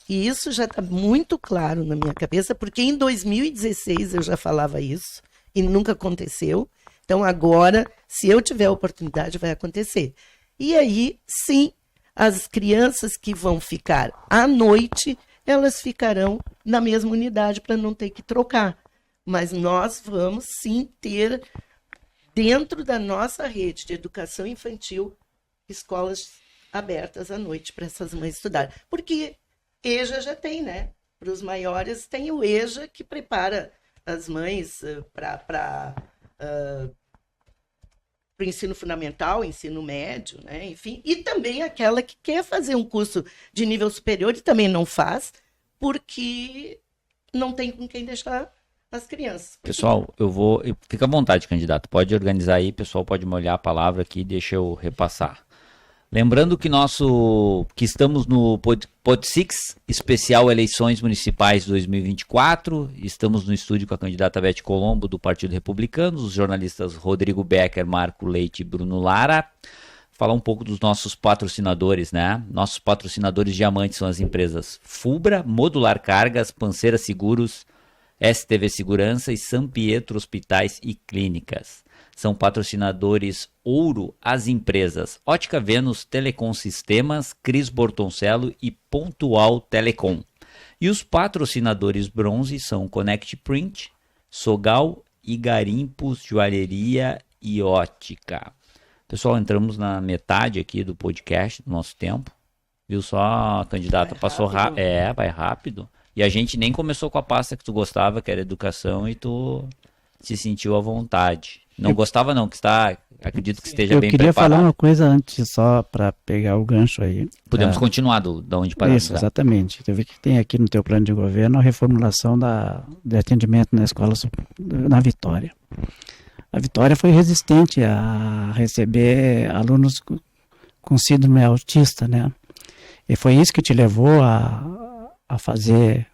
e isso já está muito claro na minha cabeça, porque em 2016 eu já falava isso, e nunca aconteceu. Então, agora, se eu tiver a oportunidade, vai acontecer. E aí, sim, as crianças que vão ficar à noite, elas ficarão na mesma unidade para não ter que trocar. Mas nós vamos sim ter, dentro da nossa rede de educação infantil, escolas abertas à noite para essas mães estudarem. Porque EJA já tem, né? Para os maiores tem o EJA que prepara as mães para para o ensino fundamental, ensino médio, né? Enfim, e também aquela que quer fazer um curso de nível superior e também não faz, porque não tem com quem deixar as crianças. Pessoal, fica à vontade, candidato. Pode organizar aí, pessoal, pode molhar a palavra aqui, deixa eu repassar. Lembrando que estamos no Pod 6, especial Eleições Municipais 2024. Estamos no estúdio com a candidata Beth Colombo, do Partido Republicano, os jornalistas Rodrigo Becker, Marco Leite e Bruno Lara. Falar um pouco dos nossos patrocinadores, né? Nossos patrocinadores diamantes são as empresas Fubra, Modular Cargas, Panceira Seguros, STV Segurança e São Pietro Hospitais e Clínicas. São patrocinadores ouro as empresas Ótica Vênus, Telecom Sistemas, Cris Bortoncello e Pontual Telecom. E os patrocinadores bronze são Connect Print, Sogal e Garimpos Joalheria e Ótica. Pessoal, entramos na metade aqui do podcast, do nosso tempo. Viu só, a candidata passou rápido. Vai rápido. E a gente nem começou com a pasta que tu gostava, que era educação, e tu se sentiu à vontade. Não gostava não, acredito que esteja bem preparado. Eu queria falar uma coisa antes, só para pegar o gancho aí. Podemos continuar da onde paramos. Isso, exatamente. Eu vi que tem aqui no teu plano de governo a reformulação de atendimento na escola na Vitória. A Vitória foi resistente a receber alunos com síndrome autista, né? E foi isso que te levou a fazer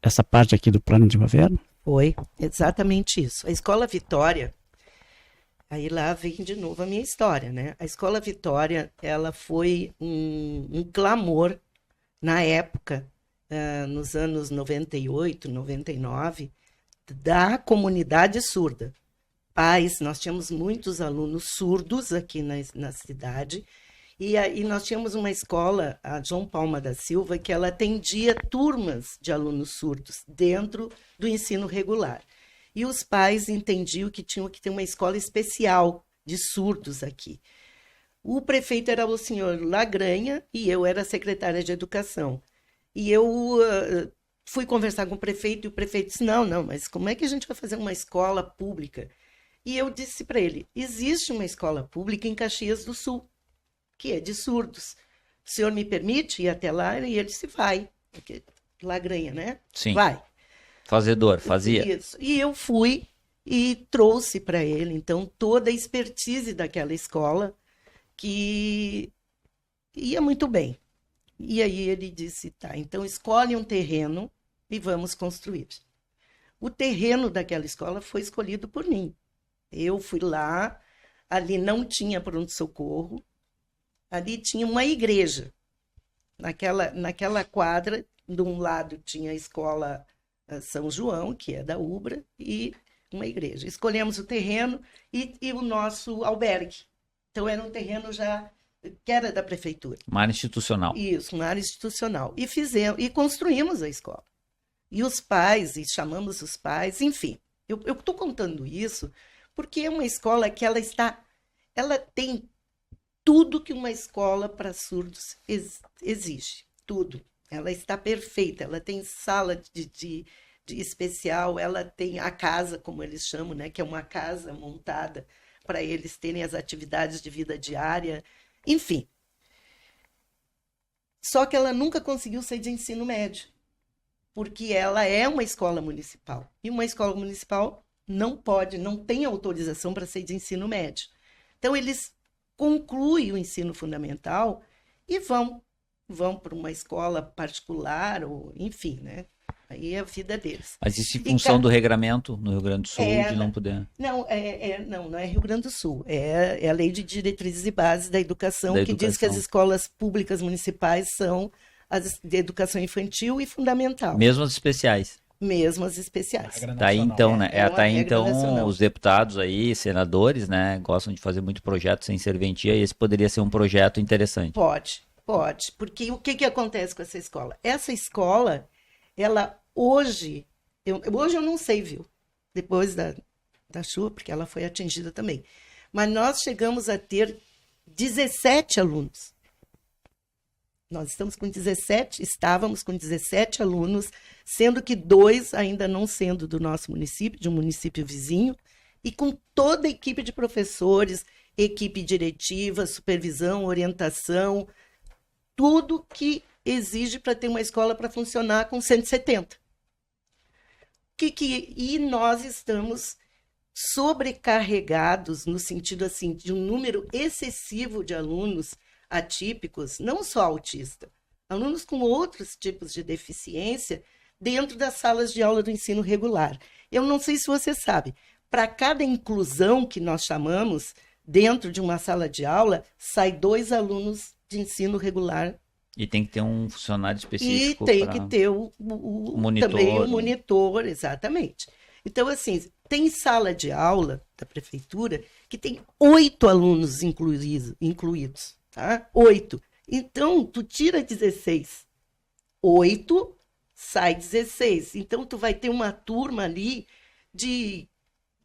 essa parte aqui do plano de governo? Foi exatamente isso. A Escola Vitória, aí lá vem de novo a minha história, né? A Escola Vitória, ela foi um clamor na época, nos anos 98, 99, da comunidade surda. Pais, nós tínhamos muitos alunos surdos aqui na cidade, e nós tínhamos uma escola, a João Palma da Silva, que ela atendia turmas de alunos surdos dentro do ensino regular. E os pais entendiam que tinham que ter uma escola especial de surdos aqui. O prefeito era o senhor Lagranha e eu era a secretária de Educação. E eu fui conversar com o prefeito e o prefeito disse, não, mas como é que a gente vai fazer uma escola pública? E eu disse para ele, existe uma escola pública em Caxias do Sul, que é de surdos. O senhor me permite ir até lá? E ele disse, vai. Porque Lagranha, né? Sim. Vai. Fazedor, fazia. Isso. E eu fui e trouxe para ele, então, toda a expertise daquela escola, que ia muito bem. E aí ele disse, tá, então escolhe um terreno e vamos construir. O terreno daquela escola foi escolhido por mim. Eu fui lá, ali não tinha pronto-socorro, ali tinha uma igreja. Naquela quadra, de um lado tinha a escola São João, que é da UBRA, e uma igreja. Escolhemos o terreno e o nosso albergue. Então, era um terreno já que era da prefeitura. Uma área institucional. Isso, uma área institucional. E construímos a escola. E os pais, e chamamos os pais, enfim. Eu estou contando isso porque é uma escola que ela tem tudo que uma escola para surdos exige, tudo. Ela está perfeita, ela tem sala de especial, ela tem a casa, como eles chamam, né, que é uma casa montada para eles terem as atividades de vida diária, enfim. Só que ela nunca conseguiu ser de ensino médio, porque ela é uma escola municipal. E uma escola municipal não tem autorização para ser de ensino médio. Então, eles concluem o ensino fundamental e vão para uma escola particular, ou enfim, né? Aí é a vida deles. Mas isso em função do regramento no Rio Grande do Sul, de não poder... Não é Rio Grande do Sul. É a Lei de Diretrizes e Bases da Educação, que diz que as escolas públicas municipais são as de educação infantil e fundamental. Mesmo as especiais. Mesmo as especiais. Daí então, né? Os deputados aí, senadores, né, gostam de fazer muito projeto sem serventia, e esse poderia ser um projeto interessante. Pode. Porque o que acontece com essa escola? Essa escola, ela hoje eu não sei, viu? Depois da chuva, porque ela foi atingida também. Mas nós chegamos a ter 17 alunos. Estávamos com 17 alunos, sendo que 2 ainda não sendo do nosso município, de um município vizinho, E com toda a equipe de professores, equipe diretiva, supervisão, orientação, tudo que exige para ter uma escola para funcionar com 170. E nós estamos sobrecarregados no sentido assim de um número excessivo de alunos atípicos, não só autista, alunos com outros tipos de deficiência dentro das salas de aula do ensino regular. Eu não sei se você sabe, para cada inclusão que nós chamamos dentro de uma sala de aula, sai 2 alunos de ensino regular. E tem que ter um funcionário específico. E tem que ter monitor, também o monitor, exatamente. Então, assim, tem sala de aula da prefeitura que tem 8 alunos incluídos, tá? 8. Então, tu tira 16. 8, sai 16. Então, tu vai ter uma turma ali de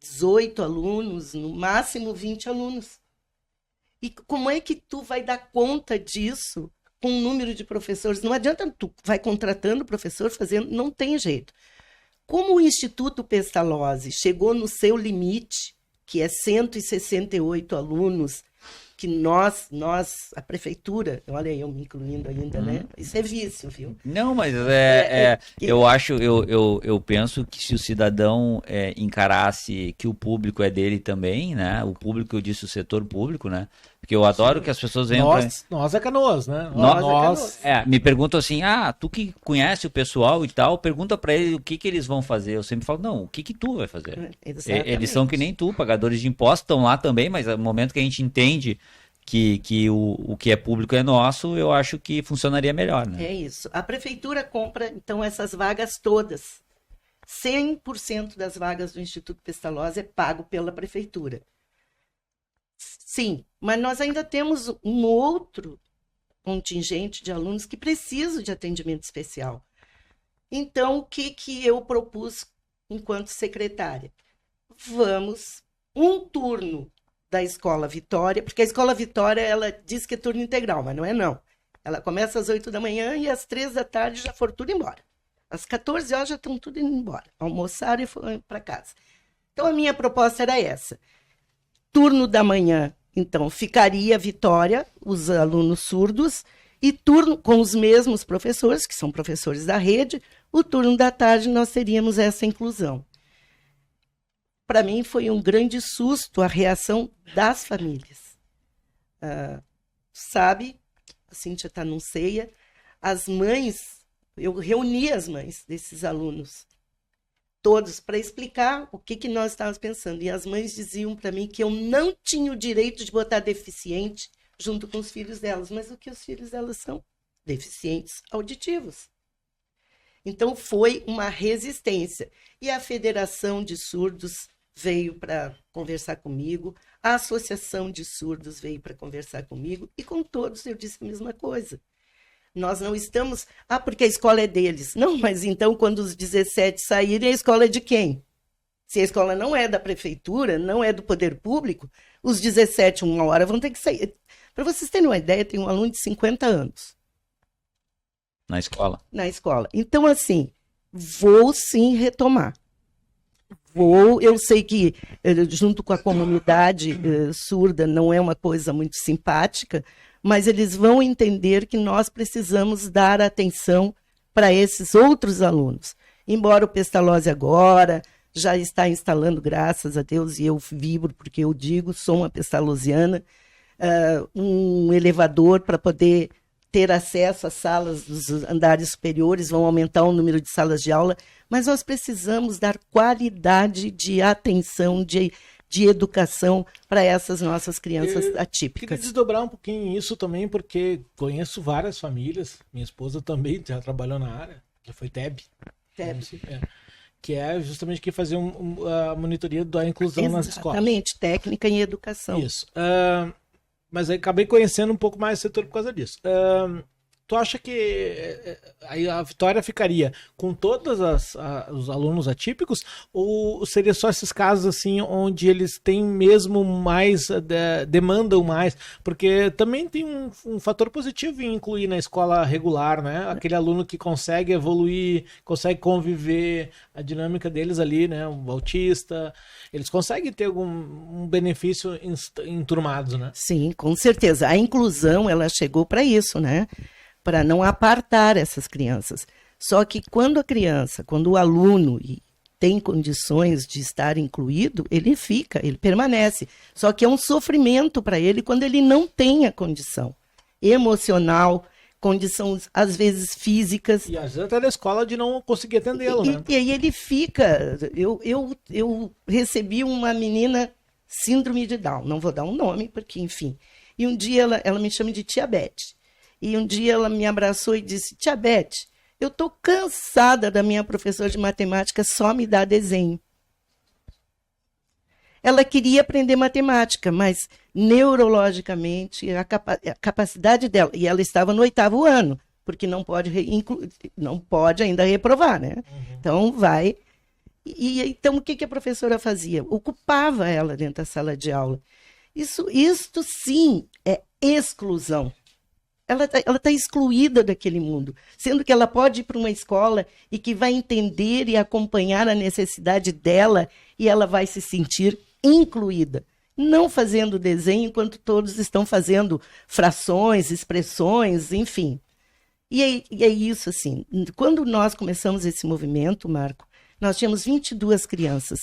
18 alunos, no máximo 20 alunos. E como é que tu vai dar conta disso com um número de professores? Não adianta, tu vai contratando professor, fazendo, não tem jeito. Como o Instituto Pestalozzi chegou no seu limite, que é 168 alunos, que nós, a prefeitura, olha aí, eu me incluindo ainda, né? Isso é vício, viu? Não, mas eu penso que se o cidadão encarasse que o público é dele também, né? O público, eu disse o setor público, né? Porque eu adoro que as pessoas venham Nós é Canoas, né? Nós me perguntam assim, tu que conhece o pessoal e tal, pergunta pra ele o que eles vão fazer. Eu sempre falo, não, o que tu vai fazer? Eles são que nem tu, pagadores de impostos, estão lá também, mas no momento que a gente entende que o que é público é nosso, eu acho que funcionaria melhor, né? É isso. A prefeitura compra, então, essas vagas todas. 100% das vagas do Instituto Pestalozzi é pago pela prefeitura. Sim, mas nós ainda temos um outro contingente de alunos que precisam de atendimento especial. Então, o que eu propus enquanto secretária? Vamos, um turno da Escola Vitória, porque a Escola Vitória, ela diz que é turno integral, mas não é não. Ela começa às 8 da manhã e às 3 da tarde já foram tudo embora. Às 14 horas já estão tudo indo embora. Almoçaram e foram para casa. Então, a minha proposta era essa. Turno da manhã, então, ficaria Vitória, os alunos surdos, e turno com os mesmos professores, que são professores da rede, o turno da tarde nós teríamos essa inclusão. Para mim foi um grande susto a reação das famílias. Sabe, a Cíntia está num ceia, as mães, eu reuni as mães desses alunos, todos, para explicar o que nós estávamos pensando. E as mães diziam para mim que eu não tinha o direito de botar deficiente junto com os filhos delas. Mas o que os filhos delas são? Deficientes auditivos. Então, foi uma resistência. E a Federação de Surdos veio para conversar comigo, a Associação de Surdos veio para conversar comigo, e com todos eu disse a mesma coisa. Nós não estamos... porque a escola é deles. Não, mas então, quando os 17 saírem, a escola é de quem? Se a escola não é da prefeitura, não é do poder público, os 17, uma hora, vão ter que sair. Para vocês terem uma ideia, tem um aluno de 50 anos. Na escola? Na escola. Então, assim, vou sim retomar. Eu sei que, junto com a comunidade surda, não é uma coisa muito simpática, mas eles vão entender que nós precisamos dar atenção para esses outros alunos. Embora o Pestalozzi agora já está instalando, graças a Deus, e eu vibro porque eu digo, sou uma pestalozziana, um elevador para poder ter acesso às salas dos andares superiores, vão aumentar o número de salas de aula, mas nós precisamos dar qualidade de atenção, de educação para essas nossas crianças atípicas. Queria desdobrar um pouquinho isso também, porque conheço várias famílias, minha esposa também já trabalhou na área, já foi TEB. Que é justamente que fazer a monitoria da inclusão nas escolas. Exatamente, técnica em educação. Isso. Mas aí acabei conhecendo um pouco mais o setor por causa disso. Tu acha que aí a vitória ficaria com todos os alunos atípicos, ou seria só esses casos assim onde eles têm mesmo mais, demandam mais? Porque também tem um fator positivo em incluir na escola regular, né? Aquele aluno que consegue evoluir, consegue conviver, a dinâmica deles ali, né? O autista, eles conseguem ter algum benefício enturmados, né? Sim, com certeza. A inclusão, ela chegou para isso, né? Para não apartar essas crianças. Só que quando o aluno tem condições de estar incluído, ele permanece. Só que é um sofrimento para ele quando ele não tem a condição emocional, condições, às vezes, físicas. E às vezes até na escola de não conseguir atendê-lo, né? E aí ele fica... Eu recebi uma menina síndrome de Down, não vou dar um nome, porque, enfim. E um dia ela me chama de Tia Beth. E um dia ela me abraçou e disse, Tia Beth, eu estou cansada da minha professora de matemática só me dar desenho. Ela queria aprender matemática, mas neurologicamente, a capacidade dela, e ela estava no 8º ano, porque não pode ainda reprovar, né? Uhum. Então vai. Então o que a professora fazia? Ocupava ela dentro da sala de aula. Isto sim é exclusão. Ela está excluída daquele mundo, sendo que ela pode ir para uma escola e que vai entender e acompanhar a necessidade dela e ela vai se sentir incluída, não fazendo desenho enquanto todos estão fazendo frações, expressões, enfim. E é isso, assim, quando nós começamos esse movimento, Marco, nós tínhamos 22 crianças,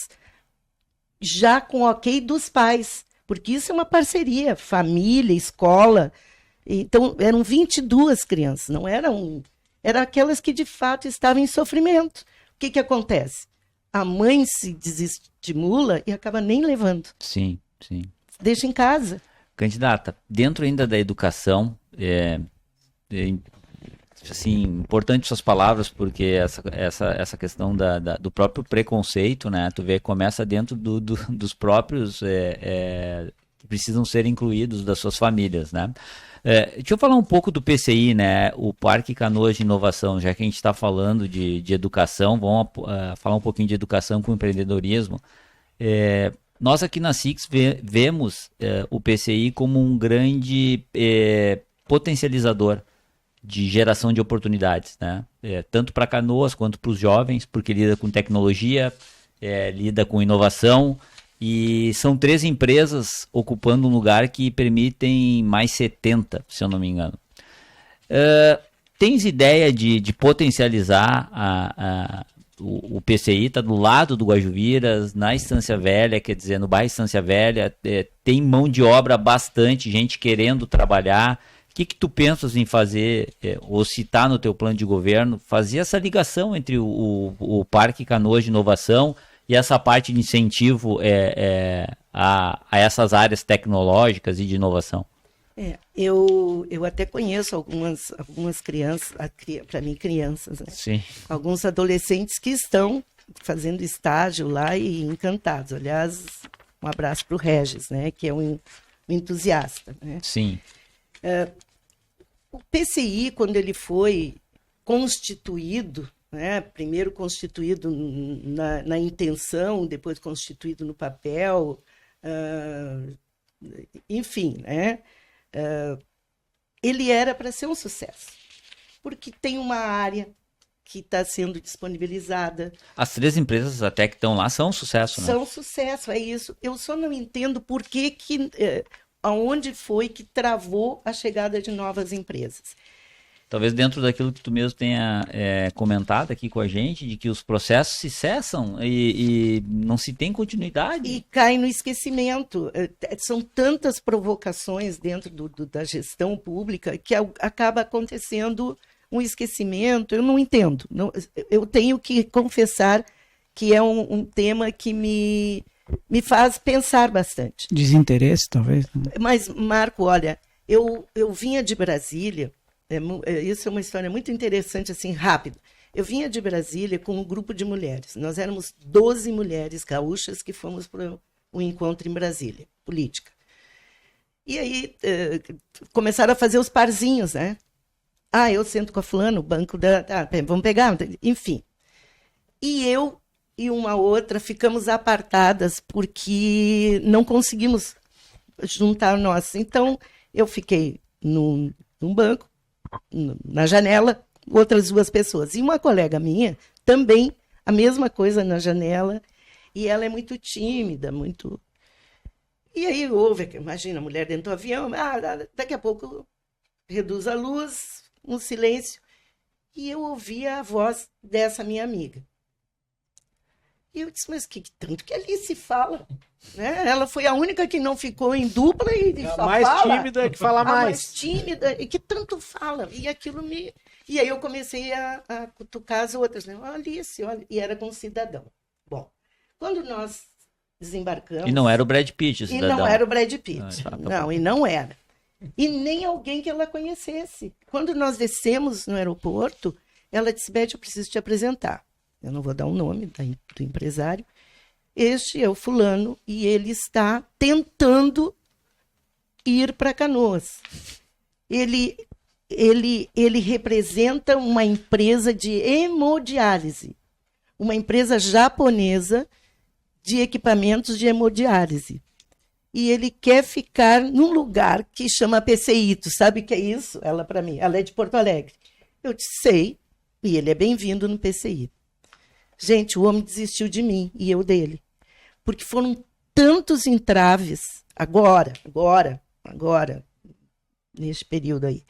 já com o ok dos pais, porque isso é uma parceria, família, escola. Então, eram 22 crianças, não eram aquelas que, de fato, estavam em sofrimento. O que acontece? A mãe se desestimula e acaba nem levando. Sim, sim. Deixa em casa. Candidata, dentro ainda da educação, assim, importante suas palavras, porque essa questão do próprio preconceito, né? Tu vê, começa dentro dos próprios que precisam ser incluídos das suas famílias, né? Deixa eu falar um pouco do PCI, né? O Parque Canoas de Inovação, já que a gente está falando de educação, vamos falar um pouquinho de educação com empreendedorismo. Nós aqui na SIX vemos o PCI como um grande potencializador de geração de oportunidades, né? Tanto para Canoas quanto para os jovens, porque lida com tecnologia, lida com inovação. E são 3 empresas ocupando um lugar que permitem mais 70, se eu não me engano. Tens ideia de potencializar o PCI? Está do lado do Guajuviras, na Estância Velha, quer dizer, no bairro Estância Velha, tem mão de obra bastante, gente querendo trabalhar. O que tu pensas em fazer, ou citar no teu plano de governo, fazer essa ligação entre o Parque Canoas de Inovação e essa parte de incentivo a essas áreas tecnológicas e de inovação? Eu até conheço algumas crianças, para mim crianças, né? Sim. Alguns adolescentes que estão fazendo estágio lá e encantados. Aliás, um abraço para o Regis, né? Que é um entusiasta, né? Sim. O PCI, quando ele foi constituído, né, primeiro constituído na intenção, depois constituído no papel, enfim, né, ele era para ser um sucesso, porque tem uma área que está sendo disponibilizada. As 3 empresas até que estão lá são um sucesso, né? São sucesso, é isso. Eu só não entendo por que aonde foi que travou a chegada de novas empresas. Talvez dentro daquilo que tu mesmo tenha comentado aqui com a gente, de que os processos se cessam e não se tem continuidade. E cai no esquecimento. São tantas provocações dentro da gestão pública que acaba acontecendo um esquecimento. Eu não entendo. Eu tenho que confessar que é um tema que me faz pensar bastante. Desinteresse, talvez. Mas, Marco, olha, eu vinha de Brasília. Isso é uma história muito interessante, assim, rápida. Eu vinha de Brasília com um grupo de mulheres. Nós éramos 12 mulheres gaúchas que fomos para um encontro em Brasília, política. E aí começaram a fazer os parzinhos, né? eu sento com a fulana, o banco da... vamos pegar, enfim. E eu e uma outra ficamos apartadas porque não conseguimos juntar nós. Então, eu fiquei num banco, na janela, outras 2 pessoas. E uma colega minha, também, a mesma coisa na janela, e ela é muito tímida, muito... E aí houve, imagina, a mulher dentro do avião, daqui a pouco reduz a luz, um silêncio, e eu ouvia a voz dessa minha amiga. E eu disse, mas que tanto que ali se fala, né? Ela foi a única que não ficou em dupla e A só mais fala. tímida que fala A mais. mais tímida e que tanto fala. E aquilo me... E aí eu comecei a cutucar as outras, né? Olha Alice, olha. E era com um cidadão. Bom, quando nós desembarcamos... E não era o Brad Pitt, o E cidadão. não era o Brad Pitt. Tá Não, e não era. E nem alguém que ela conhecesse. Quando nós descemos no aeroporto, ela disse, Beth, eu preciso te apresentar. Eu não vou dar o nome do empresário. Este é o fulano e ele está tentando ir para Canoas. Ele representa uma empresa de hemodiálise, uma empresa japonesa de equipamentos de hemodiálise. E ele quer ficar num lugar que chama PCI. Tu sabe o que é isso? Ela para mim. Ela é de Porto Alegre. Eu disse, sei. E ele é bem-vindo no PCI. Gente, o homem desistiu de mim e eu dele. Porque foram tantos entraves, agora, neste período aí,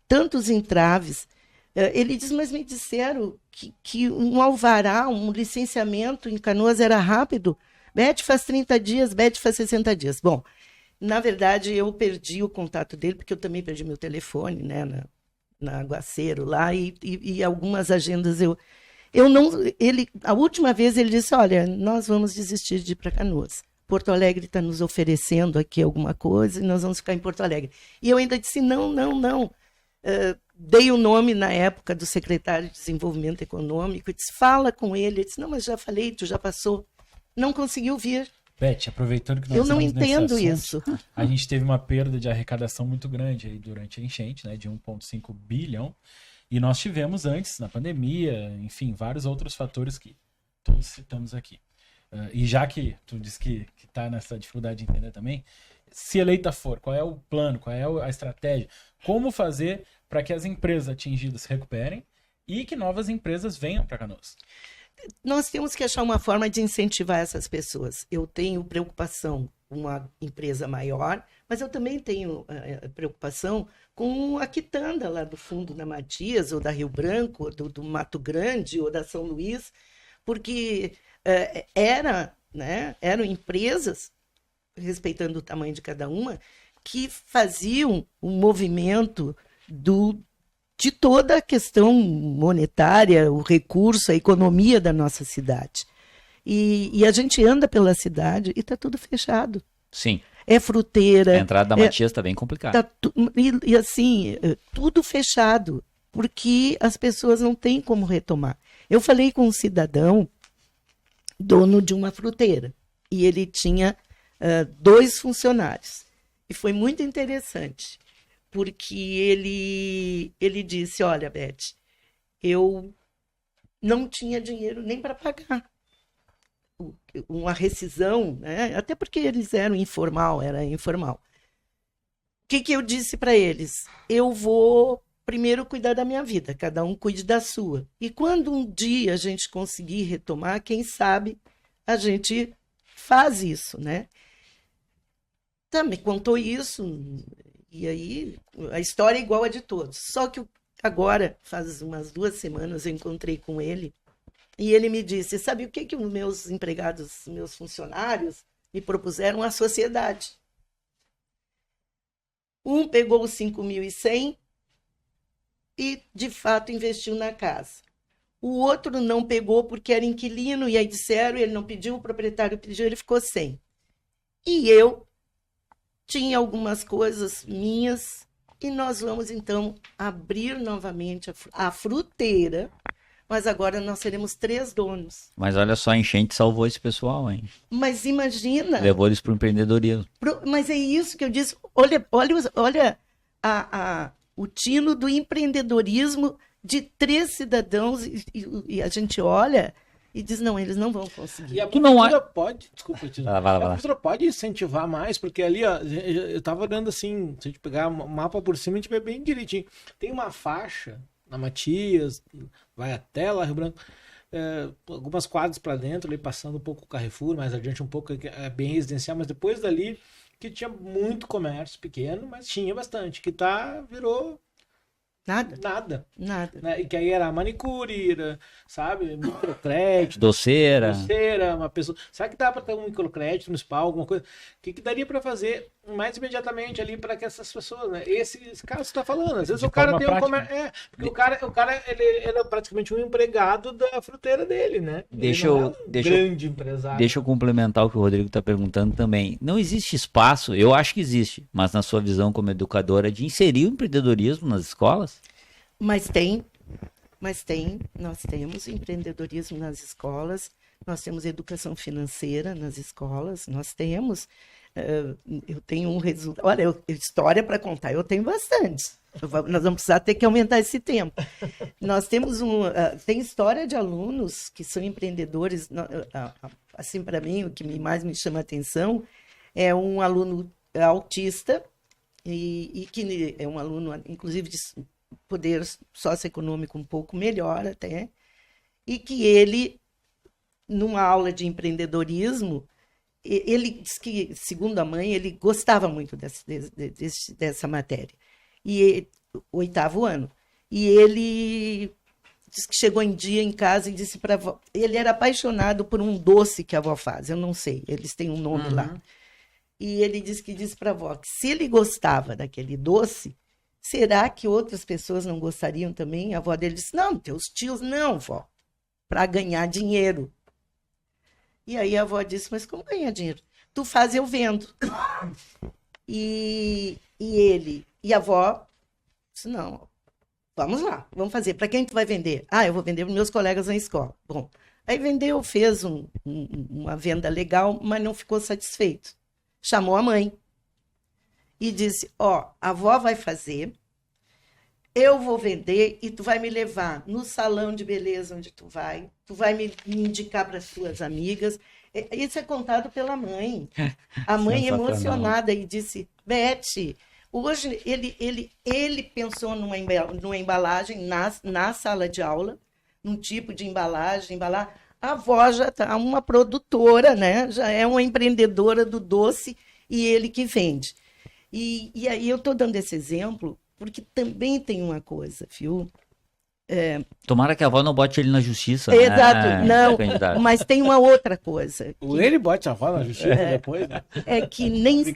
tantos entraves. Ele diz, mas me disseram que um alvará, um licenciamento em Canoas era rápido. Beth faz 30 dias, Beth faz 60 dias. Bom, na verdade, eu perdi o contato dele, porque eu também perdi meu telefone, né, na Aguaceiro lá, e algumas agendas a última vez ele disse, olha, nós vamos desistir de ir para Canoas. Porto Alegre está nos oferecendo aqui alguma coisa e nós vamos ficar em Porto Alegre. E eu ainda disse, não. Dei o nome na época do secretário de Desenvolvimento Econômico, e disse, fala com ele. Ele disse, não, mas já falei, tu já passou. Não conseguiu vir. Beth, aproveitando que nós Eu não estamos nesse entendo assunto, isso. a gente teve uma perda de arrecadação muito grande aí durante a enchente, né, de 1,5 bilhão. E nós tivemos antes, na pandemia, enfim, vários outros fatores que todos citamos aqui. E já que tu disse que está nessa dificuldade de entender também, se eleita for, qual é o plano, qual é a estratégia, como fazer para que as empresas atingidas se recuperem e que novas empresas venham para Canoas? Nós temos que achar uma forma de incentivar essas pessoas. Eu tenho preocupação com uma empresa maior, mas eu também tenho preocupação com a quitanda lá do fundo da Matias, ou da Rio Branco, ou do Mato Grande, ou da São Luís, porque eram empresas, respeitando o tamanho de cada uma, que faziam um movimento de toda a questão monetária, o recurso, a economia da nossa cidade. E a gente anda pela cidade e está tudo fechado. Sim. É fruteira. A entrada da Matias está bem complicada. E assim, tudo fechado, porque as pessoas não têm como retomar. Eu falei com um cidadão, dono de uma fruteira, e ele tinha 2 funcionários. E foi muito interessante, porque ele disse, olha, Beth, eu não tinha dinheiro nem para pagar uma rescisão, né? Até porque eles era informal. O que eu disse para eles? Eu vou primeiro cuidar da minha vida, cada um cuide da sua. E quando um dia a gente conseguir retomar, quem sabe a gente faz isso, né? Também contou isso, e aí a história é igual a de todos. Só que agora, faz umas 2 semanas, eu encontrei com ele, e ele me disse, sabe o que os meus empregados, meus funcionários me propuseram? A sociedade. Um pegou os 5.100 e, de fato, investiu na casa. O outro não pegou porque era inquilino, e aí disseram, ele não pediu, o proprietário pediu, ele ficou sem. E eu tinha algumas coisas minhas, e nós vamos, então, abrir novamente a fruteira, mas agora nós seremos 3 donos. Mas olha só, a enchente salvou esse pessoal, hein? Mas imagina... Levou eles para o empreendedorismo. Mas é isso que eu disse. Olha o tino do empreendedorismo de 3 cidadãos e a gente olha e diz, não, eles não vão conseguir. E a Tu não prefeitura pode, desculpa, Tino, Vai lá. a prefeitura pode incentivar mais, porque ali, ó, eu tava olhando assim, se a gente pegar o mapa por cima, a gente vê bem direitinho. Tem uma faixa na Matias, vai até lá Rio Branco, algumas quadras para dentro, ali passando um pouco o Carrefour, mais adiante um pouco, é bem residencial, mas depois dali, que tinha muito comércio pequeno, mas tinha bastante, que virou Nada. né? E que aí era manicure, sabe? Microcrédito, Doceira. uma pessoa. Será que dá para ter um microcrédito municipal, alguma coisa? O que daria para fazer mais imediatamente ali para que essas pessoas, né? Esse caso você está falando, às vezes o cara tem um comércio. Porque o cara ele é praticamente um empregado da fruteira dele, né? Grande empresário. Deixa eu complementar o que o Rodrigo está perguntando também. Não existe espaço, eu acho que existe, mas na sua visão como educadora, de inserir o empreendedorismo nas escolas? Mas nós temos empreendedorismo nas escolas, nós temos educação financeira nas escolas, nós temos, eu tenho um resultado, olha, história para contar, eu tenho bastante, nós vamos precisar ter que aumentar esse tempo. Nós temos tem história de alunos que são empreendedores, assim, para mim, o que mais me chama a atenção é um aluno autista, e que é um aluno, inclusive, de poder socioeconômico um pouco melhor até, e que ele, numa aula de empreendedorismo, ele diz que, segundo a mãe, ele gostava muito dessa matéria. E 8º ano. E ele diz que chegou um dia em casa e disse para a avó, ele era apaixonado por um doce que a avó faz, eu não sei, eles têm um nome lá. E ele disse para a avó que se ele gostava daquele doce, será que outras pessoas não gostariam também? A avó dele disse, não, teus tios não, vó, para ganhar dinheiro. E aí a avó disse, mas como ganhar dinheiro? Tu faz, eu vendo. E a avó disse, não, vamos lá, vamos fazer. Para quem tu vai vender? Ah, eu vou vender para meus colegas na escola. Bom, aí vendeu, fez uma venda legal, mas não ficou satisfeito. Chamou a mãe. E disse, a avó vai fazer, eu vou vender e tu vai me levar no salão de beleza onde tu vai me indicar para as tuas amigas. Isso é contado pela mãe. A mãe emocionada e disse, Beth, hoje ele pensou numa embalagem na sala de aula, num tipo de embalagem. A avó já está uma produtora, né? Já é uma empreendedora do doce e ele que vende. E aí eu estou dando esse exemplo porque também tem uma coisa, viu? Tomara que a avó não bote ele na justiça. Exato, não, mas tem uma outra coisa. Ele bote a avó na justiça depois, né? É que nem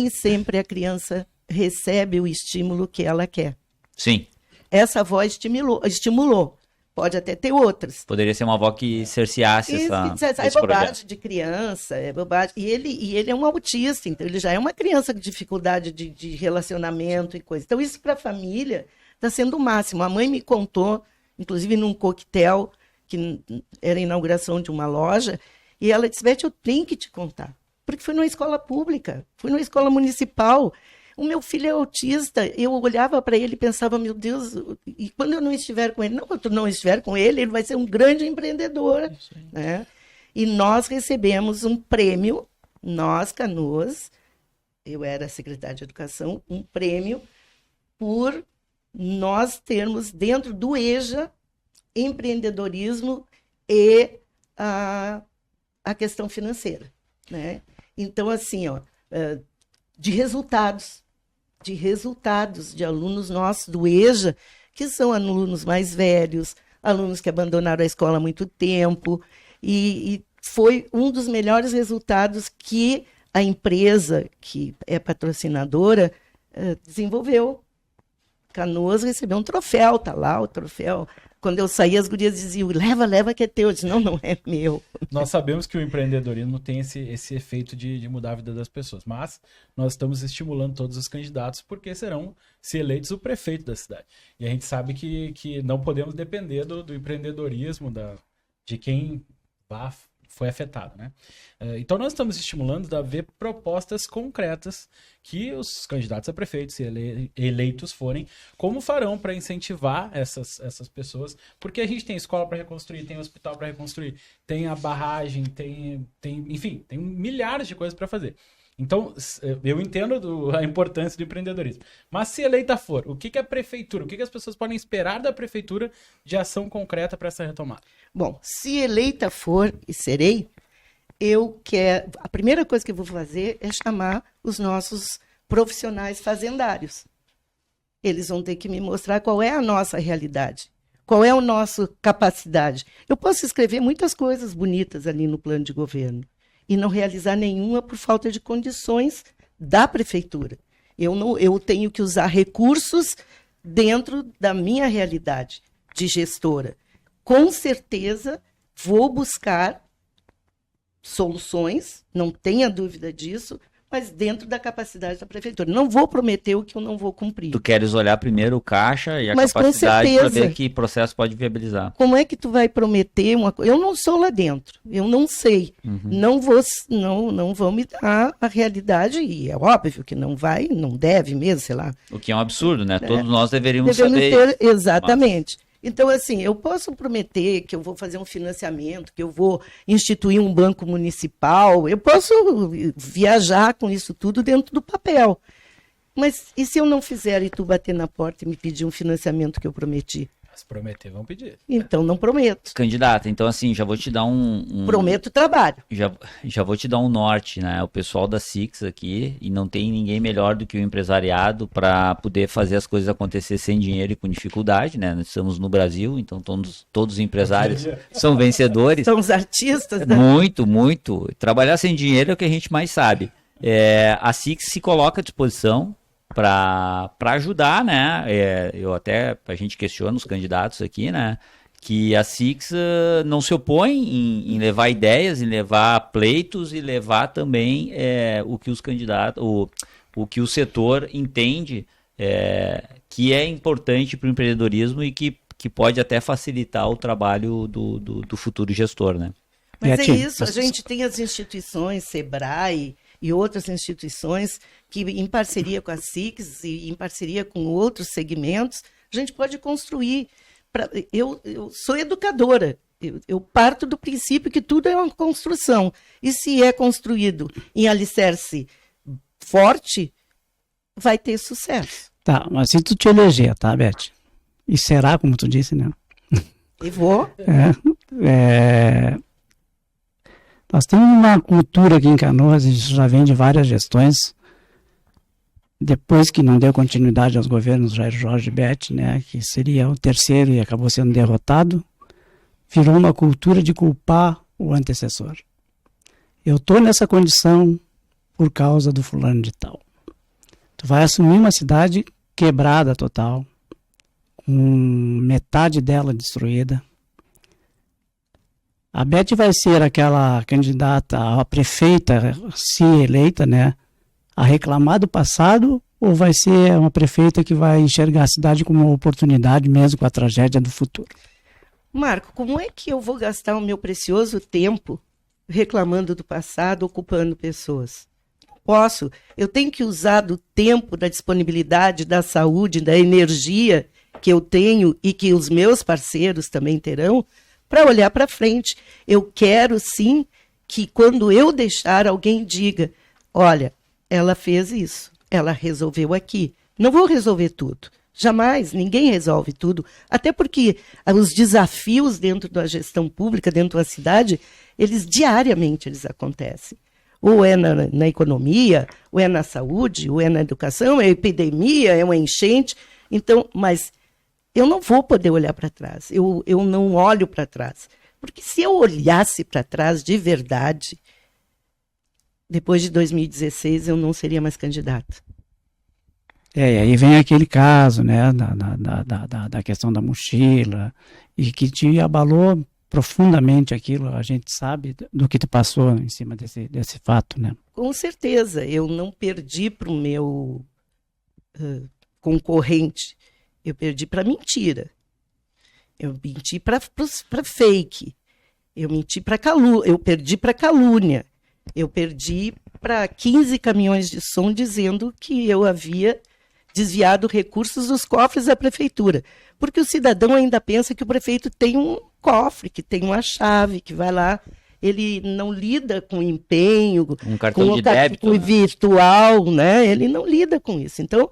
sempre a criança recebe o estímulo que ela quer. Sim. Essa avó estimulou. Pode até ter outras. Poderia ser uma avó que cerceasse esse bobagem projeto. de criança, é bobagem. E ele é um autista, então ele já é uma criança com dificuldade de relacionamento e coisa. Então isso para a família está sendo o máximo. A mãe me contou, inclusive num coquetel, que era a inauguração de uma loja, e ela disse, Beth, eu tenho que te contar. Porque foi numa escola pública, foi numa escola municipal. O meu filho é autista, eu olhava para ele e pensava, meu Deus, e quando eu não estiver com ele? Não, quando eu não estiver com ele, ele vai ser um grande empreendedor. Né? E nós recebemos um prêmio, nós, Canoas, eu era secretária de Educação, um prêmio por nós termos dentro do EJA empreendedorismo e a questão financeira. Né? Então, assim, de resultados de alunos nossos do EJA, que são alunos mais velhos, alunos que abandonaram a escola há muito tempo, e foi um dos melhores resultados que a empresa, que é patrocinadora, desenvolveu. Canoas recebeu um troféu, tá lá o troféu. Quando eu saí, as gurias diziam, leva que é teu. Eu disse, não é meu. Nós sabemos que o empreendedorismo tem esse efeito de mudar a vida das pessoas, mas nós estamos estimulando todos os candidatos porque serão, se eleitos, o prefeito da cidade. E a gente sabe que não podemos depender do empreendedorismo, de quem vá foi afetado, né? Então nós estamos estimulando a ver propostas concretas que os candidatos a prefeitos, se eleitos forem, como farão para incentivar essas pessoas, porque a gente tem escola para reconstruir, tem hospital para reconstruir, tem a barragem, enfim, tem milhares de coisas para fazer. Então, eu entendo a importância do empreendedorismo. Mas se eleita for, o que a prefeitura, o que as pessoas podem esperar da prefeitura de ação concreta para essa retomada? Bom, se eleita for e serei, a primeira coisa que eu vou fazer é chamar os nossos profissionais fazendários. Eles vão ter que me mostrar qual é a nossa realidade, qual é a nossa capacidade. Eu posso escrever muitas coisas bonitas ali no plano de governo e não realizar nenhuma por falta de condições da prefeitura. Eu tenho que usar recursos dentro da minha realidade de gestora. Com certeza, vou buscar soluções, não tenha dúvida disso, mas dentro da capacidade da prefeitura. Não vou prometer o que eu não vou cumprir. Tu queres olhar primeiro o caixa e a Mas, capacidade para ver que processo pode viabilizar. Como é que tu vai prometer uma coisa? Eu não sou lá dentro, eu não sei. Não vão me dar a realidade, e é óbvio que não vai, não deve mesmo, sei lá. O que é um absurdo, né? Todos nós devemos saber. Exatamente. Então, assim, eu posso prometer que eu vou fazer um financiamento, que eu vou instituir um banco municipal, eu posso viajar com isso tudo dentro do papel. Mas e se eu não fizer e tu bater na porta e me pedir um financiamento que eu prometi? Se prometer, vão pedir. Então, não prometo. Candidata, então assim, já vou te dar Prometo trabalho. Já vou te dar um norte, né? O pessoal da Six aqui, e não tem ninguém melhor do que o empresariado para poder fazer as coisas acontecer sem dinheiro e com dificuldade, né? Nós estamos no Brasil, então todos os empresários são vencedores. São os artistas, né? Muito, muito. Trabalhar sem dinheiro é o que a gente mais sabe. A Six se coloca à disposição para ajudar, né? A gente questiona os candidatos aqui, né? Que a Six não se opõe em levar ideias, em levar pleitos e levar também o que os candidatos, o que o setor entende que é importante para o empreendedorismo e que pode até facilitar o trabalho do futuro gestor, né? Mas é isso, a gente tem as instituições, Sebrae e outras instituições que, em parceria com a Six e em parceria com outros segmentos, a gente pode construir. Eu sou educadora, eu parto do princípio que tudo é uma construção. E se é construído em alicerce forte, vai ter sucesso. Tá, mas se tu te eleger, tá, Beth? E será, como tu disse, né? E vou. Nós temos uma cultura aqui em Canoas, isso já vem de várias gestões, depois que não deu continuidade aos governos Jair Jorge e Beth, né, que seria o terceiro e acabou sendo derrotado, virou uma cultura de culpar o antecessor. Eu estou nessa condição por causa do fulano de tal. Tu vai assumir uma cidade quebrada total, com metade dela destruída. A Beth vai ser aquela candidata a prefeita, se eleita, né, a reclamar do passado, ou vai ser uma prefeita que vai enxergar a cidade como uma oportunidade mesmo com a tragédia do futuro? Marco, como é que eu vou gastar o meu precioso tempo reclamando do passado, ocupando pessoas? Não posso. Eu tenho que usar do tempo, da disponibilidade, da saúde, da energia que eu tenho e que os meus parceiros também terão, para olhar para frente. Eu quero, sim, que quando eu deixar, alguém diga, olha, ela fez isso, ela resolveu aqui. Não vou resolver tudo. Jamais, ninguém resolve tudo. Até porque os desafios dentro da gestão pública, dentro da cidade, diariamente eles acontecem. Ou é na economia, ou é na saúde, ou é na educação, é epidemia, é uma enchente. Então, mas eu não vou poder olhar para trás, eu não olho para trás. Porque se eu olhasse para trás de verdade, depois de 2016 eu não seria mais candidata. E aí vem aquele caso, né, da questão da mochila, e que te abalou profundamente aquilo, a gente sabe do que tu passou em cima desse fato, né? Com certeza, eu não perdi para o meu concorrente. Eu perdi para mentira. Eu menti para fake. Eu menti para calúnia, eu perdi para calúnia. Eu perdi para 15 caminhões de som dizendo que eu havia desviado recursos dos cofres da prefeitura. Porque o cidadão ainda pensa que o prefeito tem um cofre, que tem uma chave, que vai lá. Ele não lida com empenho, Um cartão com de débito, com né? virtual, né? Ele não lida com isso. Então,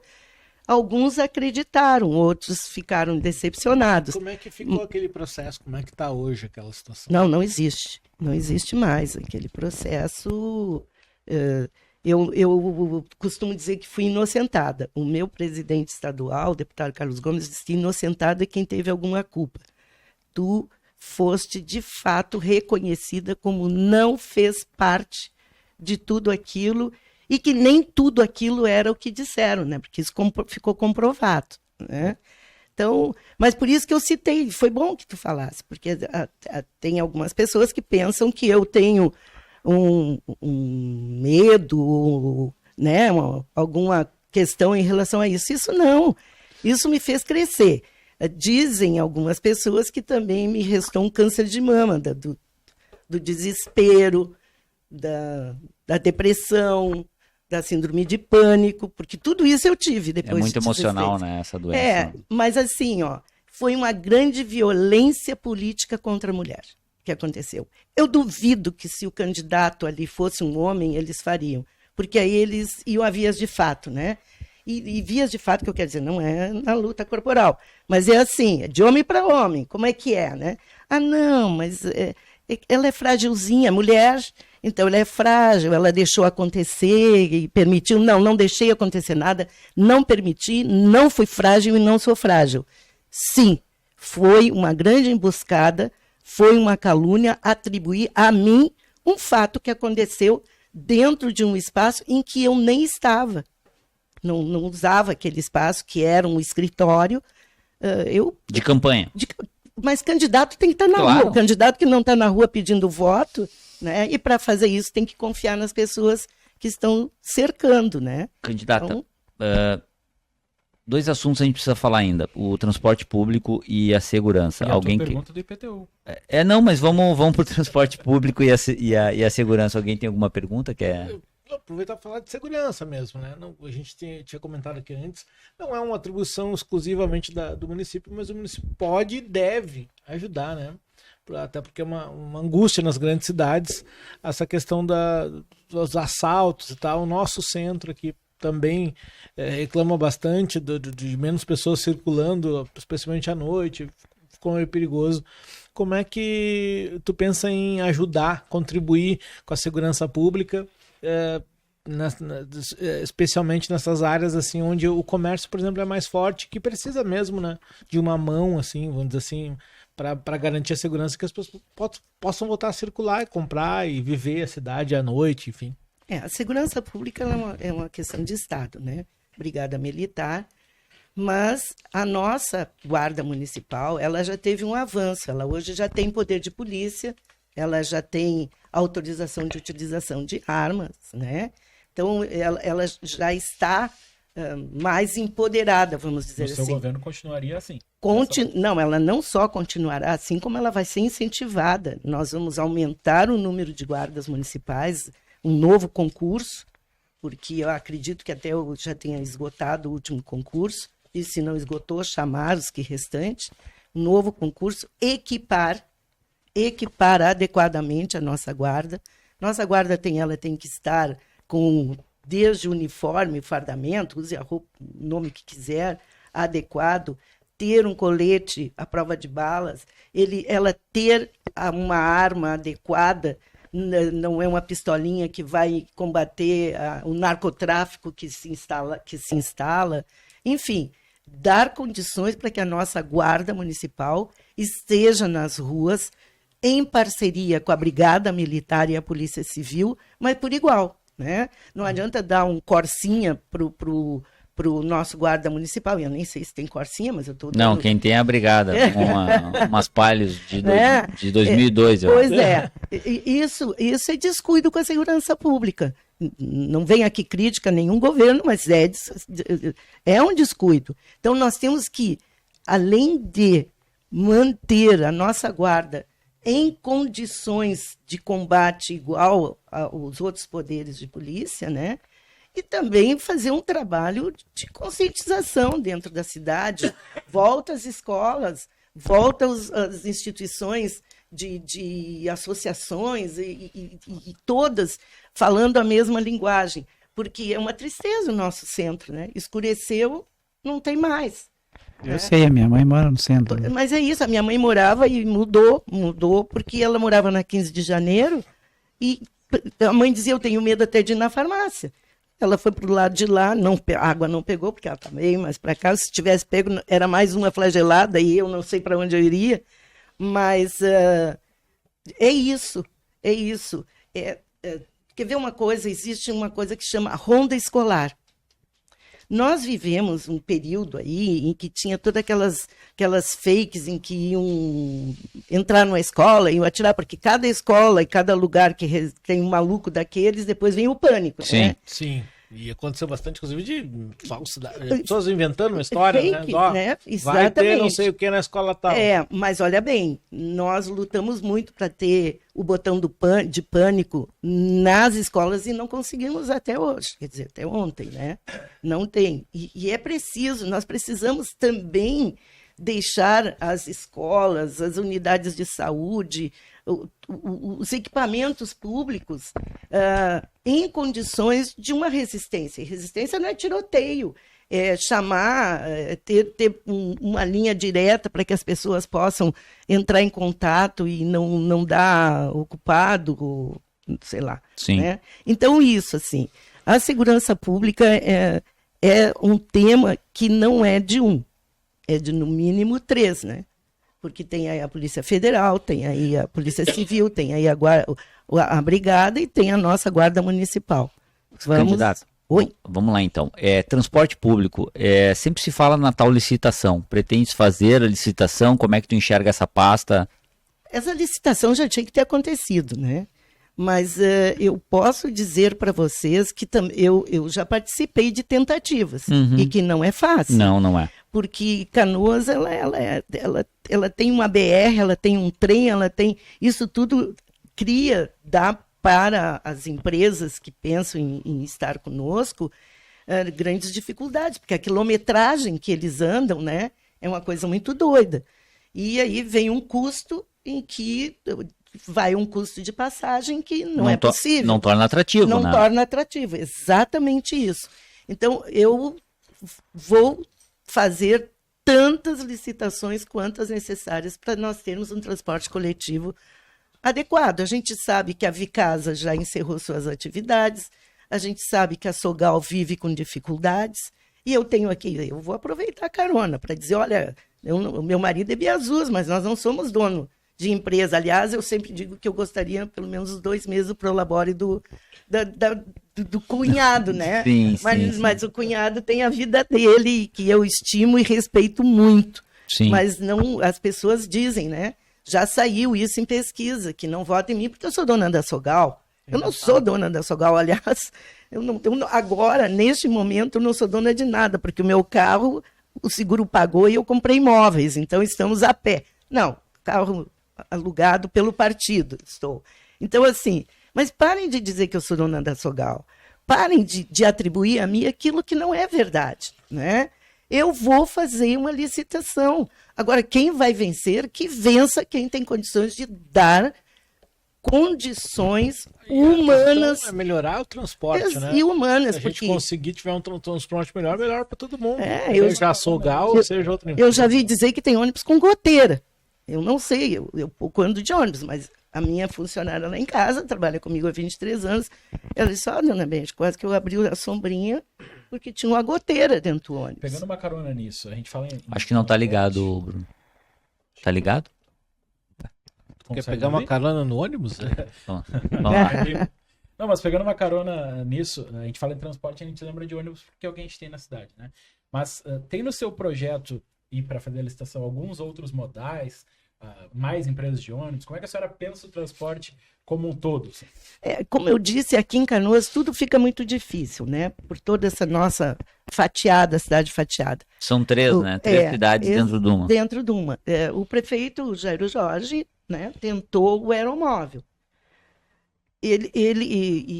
alguns acreditaram, outros ficaram decepcionados. Como é que ficou aquele processo? Como é que está hoje aquela situação? Não existe. Não existe mais aquele processo. Eu costumo dizer que fui inocentada. O meu presidente estadual, o deputado Carlos Gomes, disse: inocentado é quem teve alguma culpa. Tu foste, de fato, reconhecida como não fez parte de tudo aquilo e que nem tudo aquilo era o que disseram, né? Porque isso ficou comprovado, né? Então, mas por isso que eu citei, foi bom que tu falasse, porque tem algumas pessoas que pensam que eu tenho um medo, né? Alguma questão em relação a isso. Isso não, isso me fez crescer. Dizem algumas pessoas que também me restou um câncer de mama, do desespero, da depressão, da síndrome de pânico, porque tudo isso eu tive depois. É muito de emocional, 16. né, essa doença. Mas assim, ó, foi uma grande violência política contra a mulher que aconteceu. Eu duvido que se o candidato ali fosse um homem, eles fariam, porque aí eles iam a vias de fato, né? E vias de fato, que eu quero dizer, não é na luta corporal, mas é assim, é de homem para homem, como é que é, né? Ah, não, mas ela é frágilzinha, mulher, então ela é frágil, ela deixou acontecer e permitiu. Não deixei acontecer nada, não permiti, não fui frágil e não sou frágil. Sim, foi uma grande emboscada, foi uma calúnia atribuir a mim um fato que aconteceu dentro de um espaço em que eu nem estava. Não usava aquele espaço que era um escritório. De campanha. Mas candidato tem que estar na Claro. rua. Candidato que não está na rua pedindo voto, né? E para fazer isso tem que confiar nas pessoas que estão cercando, né? Candidata, Então, dois assuntos a gente precisa falar ainda: o transporte público e a segurança. E a Alguém tua que... pergunta do IPTU. Não, mas vamos pro transporte público e a segurança. Alguém tem alguma pergunta? Vou aproveitar para falar de segurança mesmo, né? Não, a gente tinha comentado aqui antes, não é uma atribuição exclusivamente do município, mas o município pode e deve ajudar, né? Até porque é uma angústia nas grandes cidades, essa questão dos assaltos e tal. O nosso centro aqui também reclama bastante de menos pessoas circulando, especialmente à noite, ficou meio perigoso. Como é que tu pensa em ajudar, contribuir com a segurança pública, especialmente nessas áreas assim onde o comércio, por exemplo, é mais forte, que precisa mesmo, né, de uma mão, assim, vamos dizer assim, para garantir a segurança, que as pessoas possam voltar a circular, comprar e viver a cidade à noite, enfim. a segurança pública é uma questão de Estado, né? Brigada Militar, mas a nossa Guarda Municipal, ela já teve um avanço, ela hoje já tem poder de polícia, ela já tem autorização de utilização de armas, né? Então, ela já está mais empoderada, vamos dizer assim. O seu governo continuaria assim? Não, ela não só continuará assim, como ela vai ser incentivada. Nós vamos aumentar o número de guardas municipais, um novo concurso, porque eu acredito que até eu já tenha esgotado o último concurso, e se não esgotou, chamar os que restantes. Um novo concurso, equipar adequadamente a nossa guarda. Nossa guarda tem que estar com, desde o uniforme, fardamento, use a roupa, o nome que quiser, adequado, ter um colete à prova de balas, ela ter uma arma adequada, não é uma pistolinha que vai combater o narcotráfico que se instala, enfim, dar condições para que a nossa guarda municipal esteja nas ruas, em parceria com a Brigada Militar e a Polícia Civil, mas por igual, né? Não adianta dar um corsinha pro nosso guarda municipal, eu nem sei se tem corsinha, mas eu estou... Não, quem tem é a Brigada, umas palhas de 2002. Pois é, isso é descuido com a segurança pública. Não vem aqui crítica a nenhum governo, mas é um descuido. Então, nós temos que, além de manter a nossa guarda em condições de combate igual aos outros poderes de polícia, né? E também fazer um trabalho de conscientização dentro da cidade. Volta às escolas, volta às instituições de associações e todas falando a mesma linguagem. Porque é uma tristeza o nosso centro, né? Escureceu, não tem mais. Eu sei, a minha mãe mora no centro. Né? Mas é isso, a minha mãe morava e mudou, porque ela morava na 15 de janeiro e a mãe dizia, eu tenho medo até de ir na farmácia. Ela foi para o lado de lá, a água não pegou, porque ela está meio mais para cá. Se tivesse pego, era mais uma flagelada e eu não sei para onde eu iria. Mas é isso. Quer ver uma coisa? Existe uma coisa que chama ronda escolar. Nós vivemos um período aí em que tinha todas aquelas fakes em que iam entrar numa escola, iam atirar, porque cada escola e cada lugar que tem um maluco daqueles, depois vem o pânico. Sim. Né? Sim. E aconteceu bastante, inclusive, de falsidade. Pessoas inventando uma história, fake, né? né? Vai ter Exatamente. não sei o que na escola tal. Mas olha bem, nós lutamos muito para ter o botão de pânico nas escolas e não conseguimos até hoje, quer dizer, até ontem, né? Não tem. E é preciso, nós precisamos também deixar as escolas, as unidades de saúde, os equipamentos públicos em condições de uma resistência. E resistência não é tiroteio, é chamar, ter uma linha direta para que as pessoas possam entrar em contato e não dar ocupado, ou, sei lá. Sim. Né? Então, isso, assim, a segurança pública é um tema que não é de um, é de, no mínimo, 3, né? Porque tem aí a Polícia Federal, tem aí a Polícia Civil, tem aí a Brigada e tem a nossa Guarda Municipal. Candidato, Oi? vamos lá então. Transporte público, sempre se fala na tal licitação. Pretendes fazer a licitação? Como é que tu enxerga essa pasta? Essa licitação já tinha que ter acontecido, né? Mas eu posso dizer para vocês que eu já participei de tentativas e que não é fácil. Não é. Porque Canoas, ela tem uma BR, ela tem um trem, ela tem... Isso tudo dá para as empresas que pensam em estar conosco grandes dificuldades, porque a quilometragem que eles andam, né, é uma coisa muito doida. E aí vem um custo em que vai um custo de passagem que não é possível. Não torna atrativo, Não né? torna atrativo, exatamente isso. Então, eu vou fazer tantas licitações quantas necessárias para nós termos um transporte coletivo adequado. A gente sabe que a Vicasa já encerrou suas atividades, a gente sabe que a Sogal vive com dificuldades, e eu vou aproveitar a carona para dizer, olha, o meu marido é Biazus, mas nós não somos dono de empresa. Aliás, eu sempre digo que eu gostaria, pelo menos, os 2 meses do prolabore do cunhado, né? Sim. Mas o cunhado tem a vida dele, que eu estimo e respeito muito. Sim. Mas não, as pessoas dizem, né? Já saiu isso em pesquisa, que não votam em mim porque eu sou dona da Sogal. Eu não sou dona da Sogal, aliás, agora, neste momento, eu não sou dona de nada, porque o meu carro, o seguro pagou e eu comprei imóveis, então estamos a pé. Não, carro alugado pelo partido, estou. Então, assim, mas parem de dizer que eu sou dona da Sogal. Parem de atribuir a mim aquilo que não é verdade, né? Eu vou fazer uma licitação. Agora, quem vai vencer, que vença quem tem condições de dar condições humanas. É melhorar o transporte, né? E humanas. Se a gente conseguir tiver um transporte melhor para todo mundo. Seja a Sogal, seja outra empresa. Eu já vi dizer que tem ônibus com goteira. Eu não sei, eu ando de ônibus, mas a minha funcionária lá em casa, trabalha comigo há 23 anos, ela disse, dona Bente, quase que eu abri a sombrinha, porque tinha uma goteira dentro do ônibus. Pegando uma carona nisso, a gente fala em... Acho que não tá ligado, Bruno. Tá ligado? Quer pegar uma carona no ônibus? Vamos lá. Não, mas pegando uma carona nisso, a gente fala em transporte, a gente lembra de ônibus porque é o que a gente tem na cidade, né? Mas tem no seu projeto, e para fazer a licitação, alguns outros modais, mais empresas de ônibus? Como é que a senhora pensa o transporte como um todo? Assim? Como eu disse, aqui em Canoas tudo fica muito difícil, né? Por toda essa nossa cidade fatiada. São 3, né? 3 cidades dentro de uma. Dentro de uma. O prefeito Jairo Jorge, né, tentou o aeromóvel.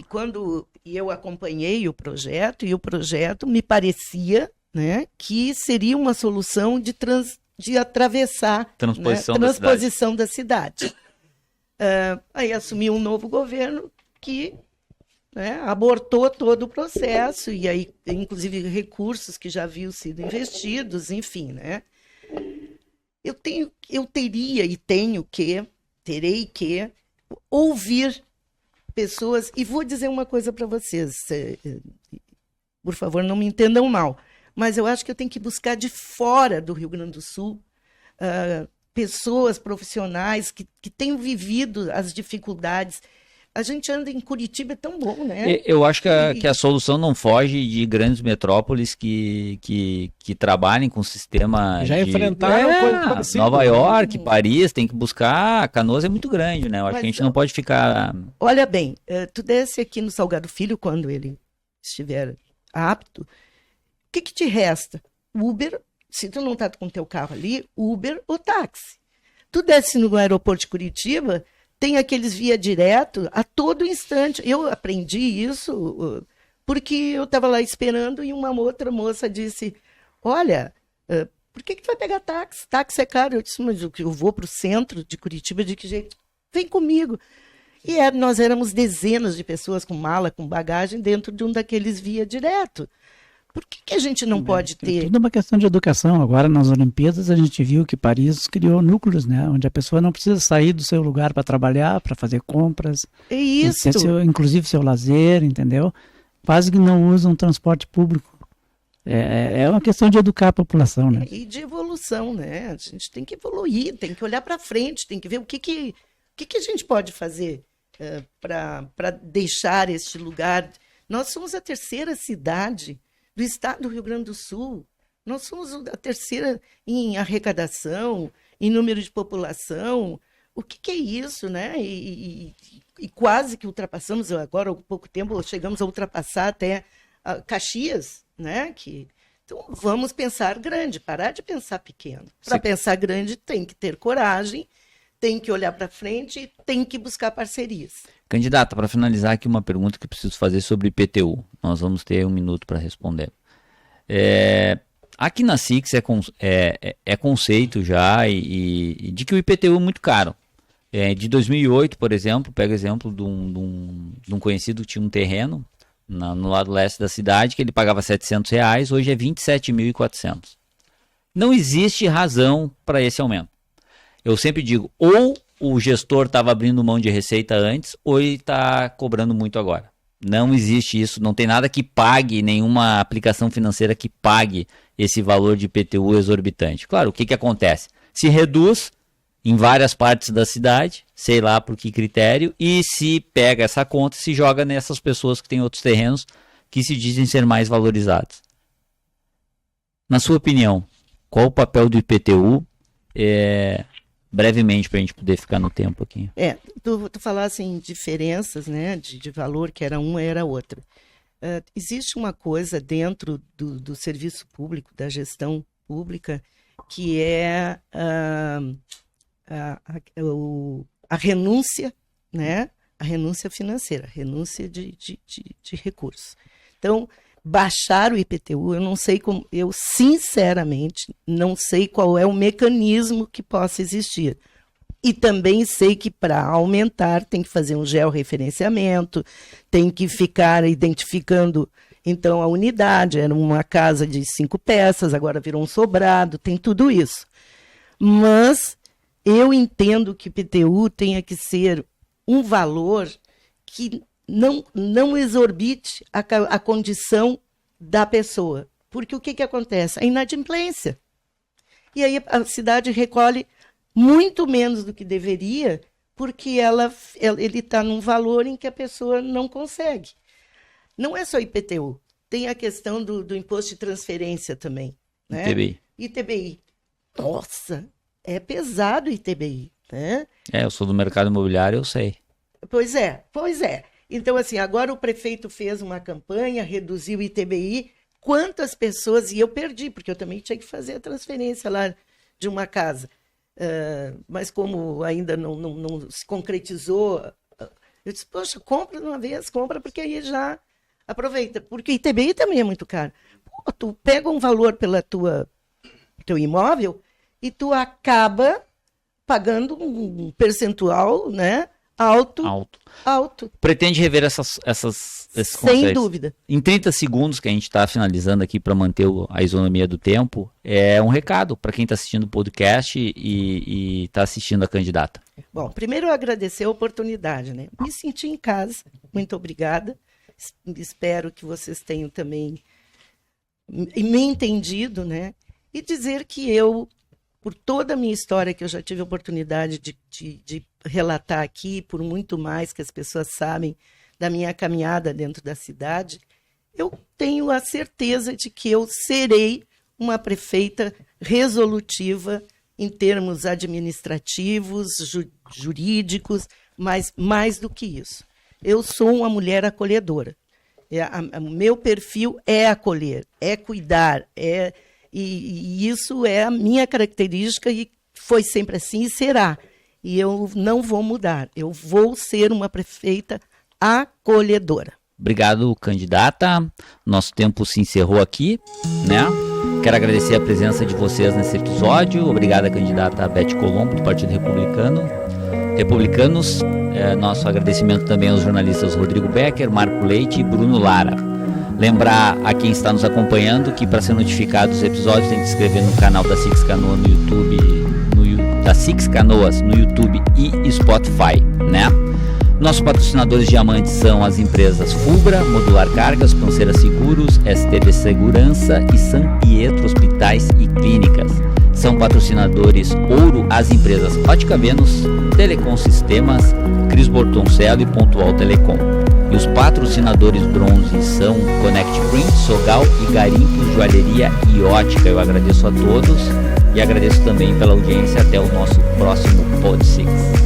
Quando eu acompanhei o projeto, e o projeto me parecia, né, que seria uma solução de atravessar, transposição da cidade. Aí assumiu um novo governo que, né, abortou todo o processo, e aí, inclusive, recursos que já haviam sido investidos, enfim, né? Eu teria e terei que ouvir pessoas, e vou dizer uma coisa para vocês, por favor, não me entendam mal, mas eu acho que eu tenho que buscar de fora do Rio Grande do Sul pessoas profissionais que tenham vivido as dificuldades. A gente anda em Curitiba, é tão bom, né? Eu acho que a solução não foge de grandes metrópoles que trabalhem com sistema já enfrentaram coisa parecida. Nova York, Paris, tem que buscar. Canoas é muito grande, né? Eu acho que a gente não pode ficar... Olha bem, tu desce aqui no Salgado Filho, quando ele estiver apto, o que te resta? Uber, se tu não tá com teu carro ali, Uber ou táxi. Tu desce no aeroporto de Curitiba, tem aqueles via direto a todo instante. Eu aprendi isso porque eu estava lá esperando e uma outra moça disse, olha, por que tu vai pegar táxi? Táxi é caro. Eu disse, mas eu vou para o centro de Curitiba, de que jeito? Vem comigo. E nós éramos dezenas de pessoas com mala, com bagagem, dentro de um daqueles via direto. Por que a gente não pode ter? Tudo uma questão de educação. Agora, nas Olimpíadas, a gente viu que Paris criou núcleos, né? Onde a pessoa não precisa sair do seu lugar para trabalhar, para fazer compras. É isso. Inclusive seu lazer, entendeu? Quase que não usam transporte público. É uma questão de educar a população, né? E de evolução, né? A gente tem que evoluir, tem que olhar para frente, tem que ver o que a gente pode fazer para deixar este lugar. Nós somos a terceira cidade do estado do Rio Grande do Sul. Nós somos a terceira em arrecadação, em número de população. O que é isso, né? E quase que ultrapassamos, agora há pouco tempo, chegamos a ultrapassar até Caxias, né? Então, vamos pensar grande, parar de pensar pequeno. Para pensar grande, tem que ter coragem, tem que olhar para frente e tem que buscar parcerias. Candidata, para finalizar aqui uma pergunta que eu preciso fazer sobre IPTU. Nós vamos ter 1 minuto para responder. Aqui na Six é conceito já e de que o IPTU é muito caro. De 2008, por exemplo, pega o exemplo de um conhecido que tinha um terreno no lado leste da cidade, que ele pagava R$700, hoje é 27.400. Não existe razão para esse aumento. Eu sempre digo, ou o gestor estava abrindo mão de receita antes, ou ele está cobrando muito agora. Não existe isso, não tem nada que pague, nenhuma aplicação financeira que pague esse valor de IPTU exorbitante. Claro, o que acontece? Se reduz em várias partes da cidade, sei lá por que critério, e se pega essa conta e se joga nessas pessoas que têm outros terrenos que se dizem ser mais valorizados. Na sua opinião, qual o papel do IPTU? Brevemente, para a gente poder ficar no tempo aqui. Tu falasse em diferenças, né, de valor, que era uma era outra. Existe uma coisa dentro do serviço público, da gestão pública, que é a renúncia, né, a renúncia financeira, a renúncia de recursos. Então, baixar o IPTU, eu não sei como, eu sinceramente não sei qual é o mecanismo que possa existir. E também sei que para aumentar tem que fazer um georreferenciamento, tem que ficar identificando, então, a unidade. Era uma casa de 5 peças, agora virou um sobrado, tem tudo isso. Mas eu entendo que o IPTU tenha que ser um valor que não exorbite a condição da pessoa. Porque o que acontece? A inadimplência. E aí a cidade recolhe muito menos do que deveria, porque ele está num valor em que a pessoa não consegue. Não é só IPTU, tem a questão do imposto de transferência também. Né? ITBI. Nossa, é pesado o ITBI. Né? Eu sou do mercado imobiliário, eu sei. Pois é. Então, assim, agora o prefeito fez uma campanha, reduziu o ITBI. Quantas pessoas... E eu perdi, porque eu também tinha que fazer a transferência lá de uma casa. mas como ainda não se concretizou, eu disse, poxa, compra de uma vez, compra, porque aí já aproveita. Porque ITBI também é muito caro. Pô, tu pega um valor pela teu imóvel e tu acaba pagando um percentual, né, alto. Pretende rever esses Sem conceitos? dúvida. Em 30 segundos, que a gente está finalizando aqui para manter a isonomia do tempo, é um recado para quem está assistindo o podcast e está assistindo a candidata. Bom, primeiro eu agradecer a oportunidade, né? Me senti em casa, muito obrigada. Espero que vocês tenham também me entendido, né? E dizer que eu, por toda a minha história que eu já tive a oportunidade de relatar aqui, por muito mais que as pessoas sabem da minha caminhada dentro da cidade, eu tenho a certeza de que eu serei uma prefeita resolutiva em termos administrativos, jurídicos, mas mais do que isso. Eu sou uma mulher acolhedora. O meu perfil é acolher, é cuidar, e isso é a minha característica e foi sempre assim e será. E eu não vou mudar, eu vou ser uma prefeita acolhedora. Obrigado, candidata. Nosso tempo se encerrou aqui, né? Quero agradecer a presença de vocês nesse episódio. Obrigada, candidata Beth Colombo, do Partido Republicanos. Nosso agradecimento também aos jornalistas Rodrigo Becker, Marco Leite e Bruno Lara. Lembrar a quem está nos acompanhando que, para ser notificado dos episódios, tem que se inscrever no canal da Six Canoas no YouTube, da Six Canoas no YouTube e Spotify, né? Nossos patrocinadores diamantes são as empresas Fubra, Modular Cargas, Panceira Seguros, STV Segurança e San Pietro Hospitais e Clínicas. São patrocinadores ouro as empresas Ótica Vênus, Telecom Sistemas, Cris Bortoncello e Pontual Telecom. E os patrocinadores bronze são Connect Print, Sogal e Garimpos Joalheria e Ótica. Eu agradeço a todos e agradeço também pela audiência. Até o nosso próximo Pod 6.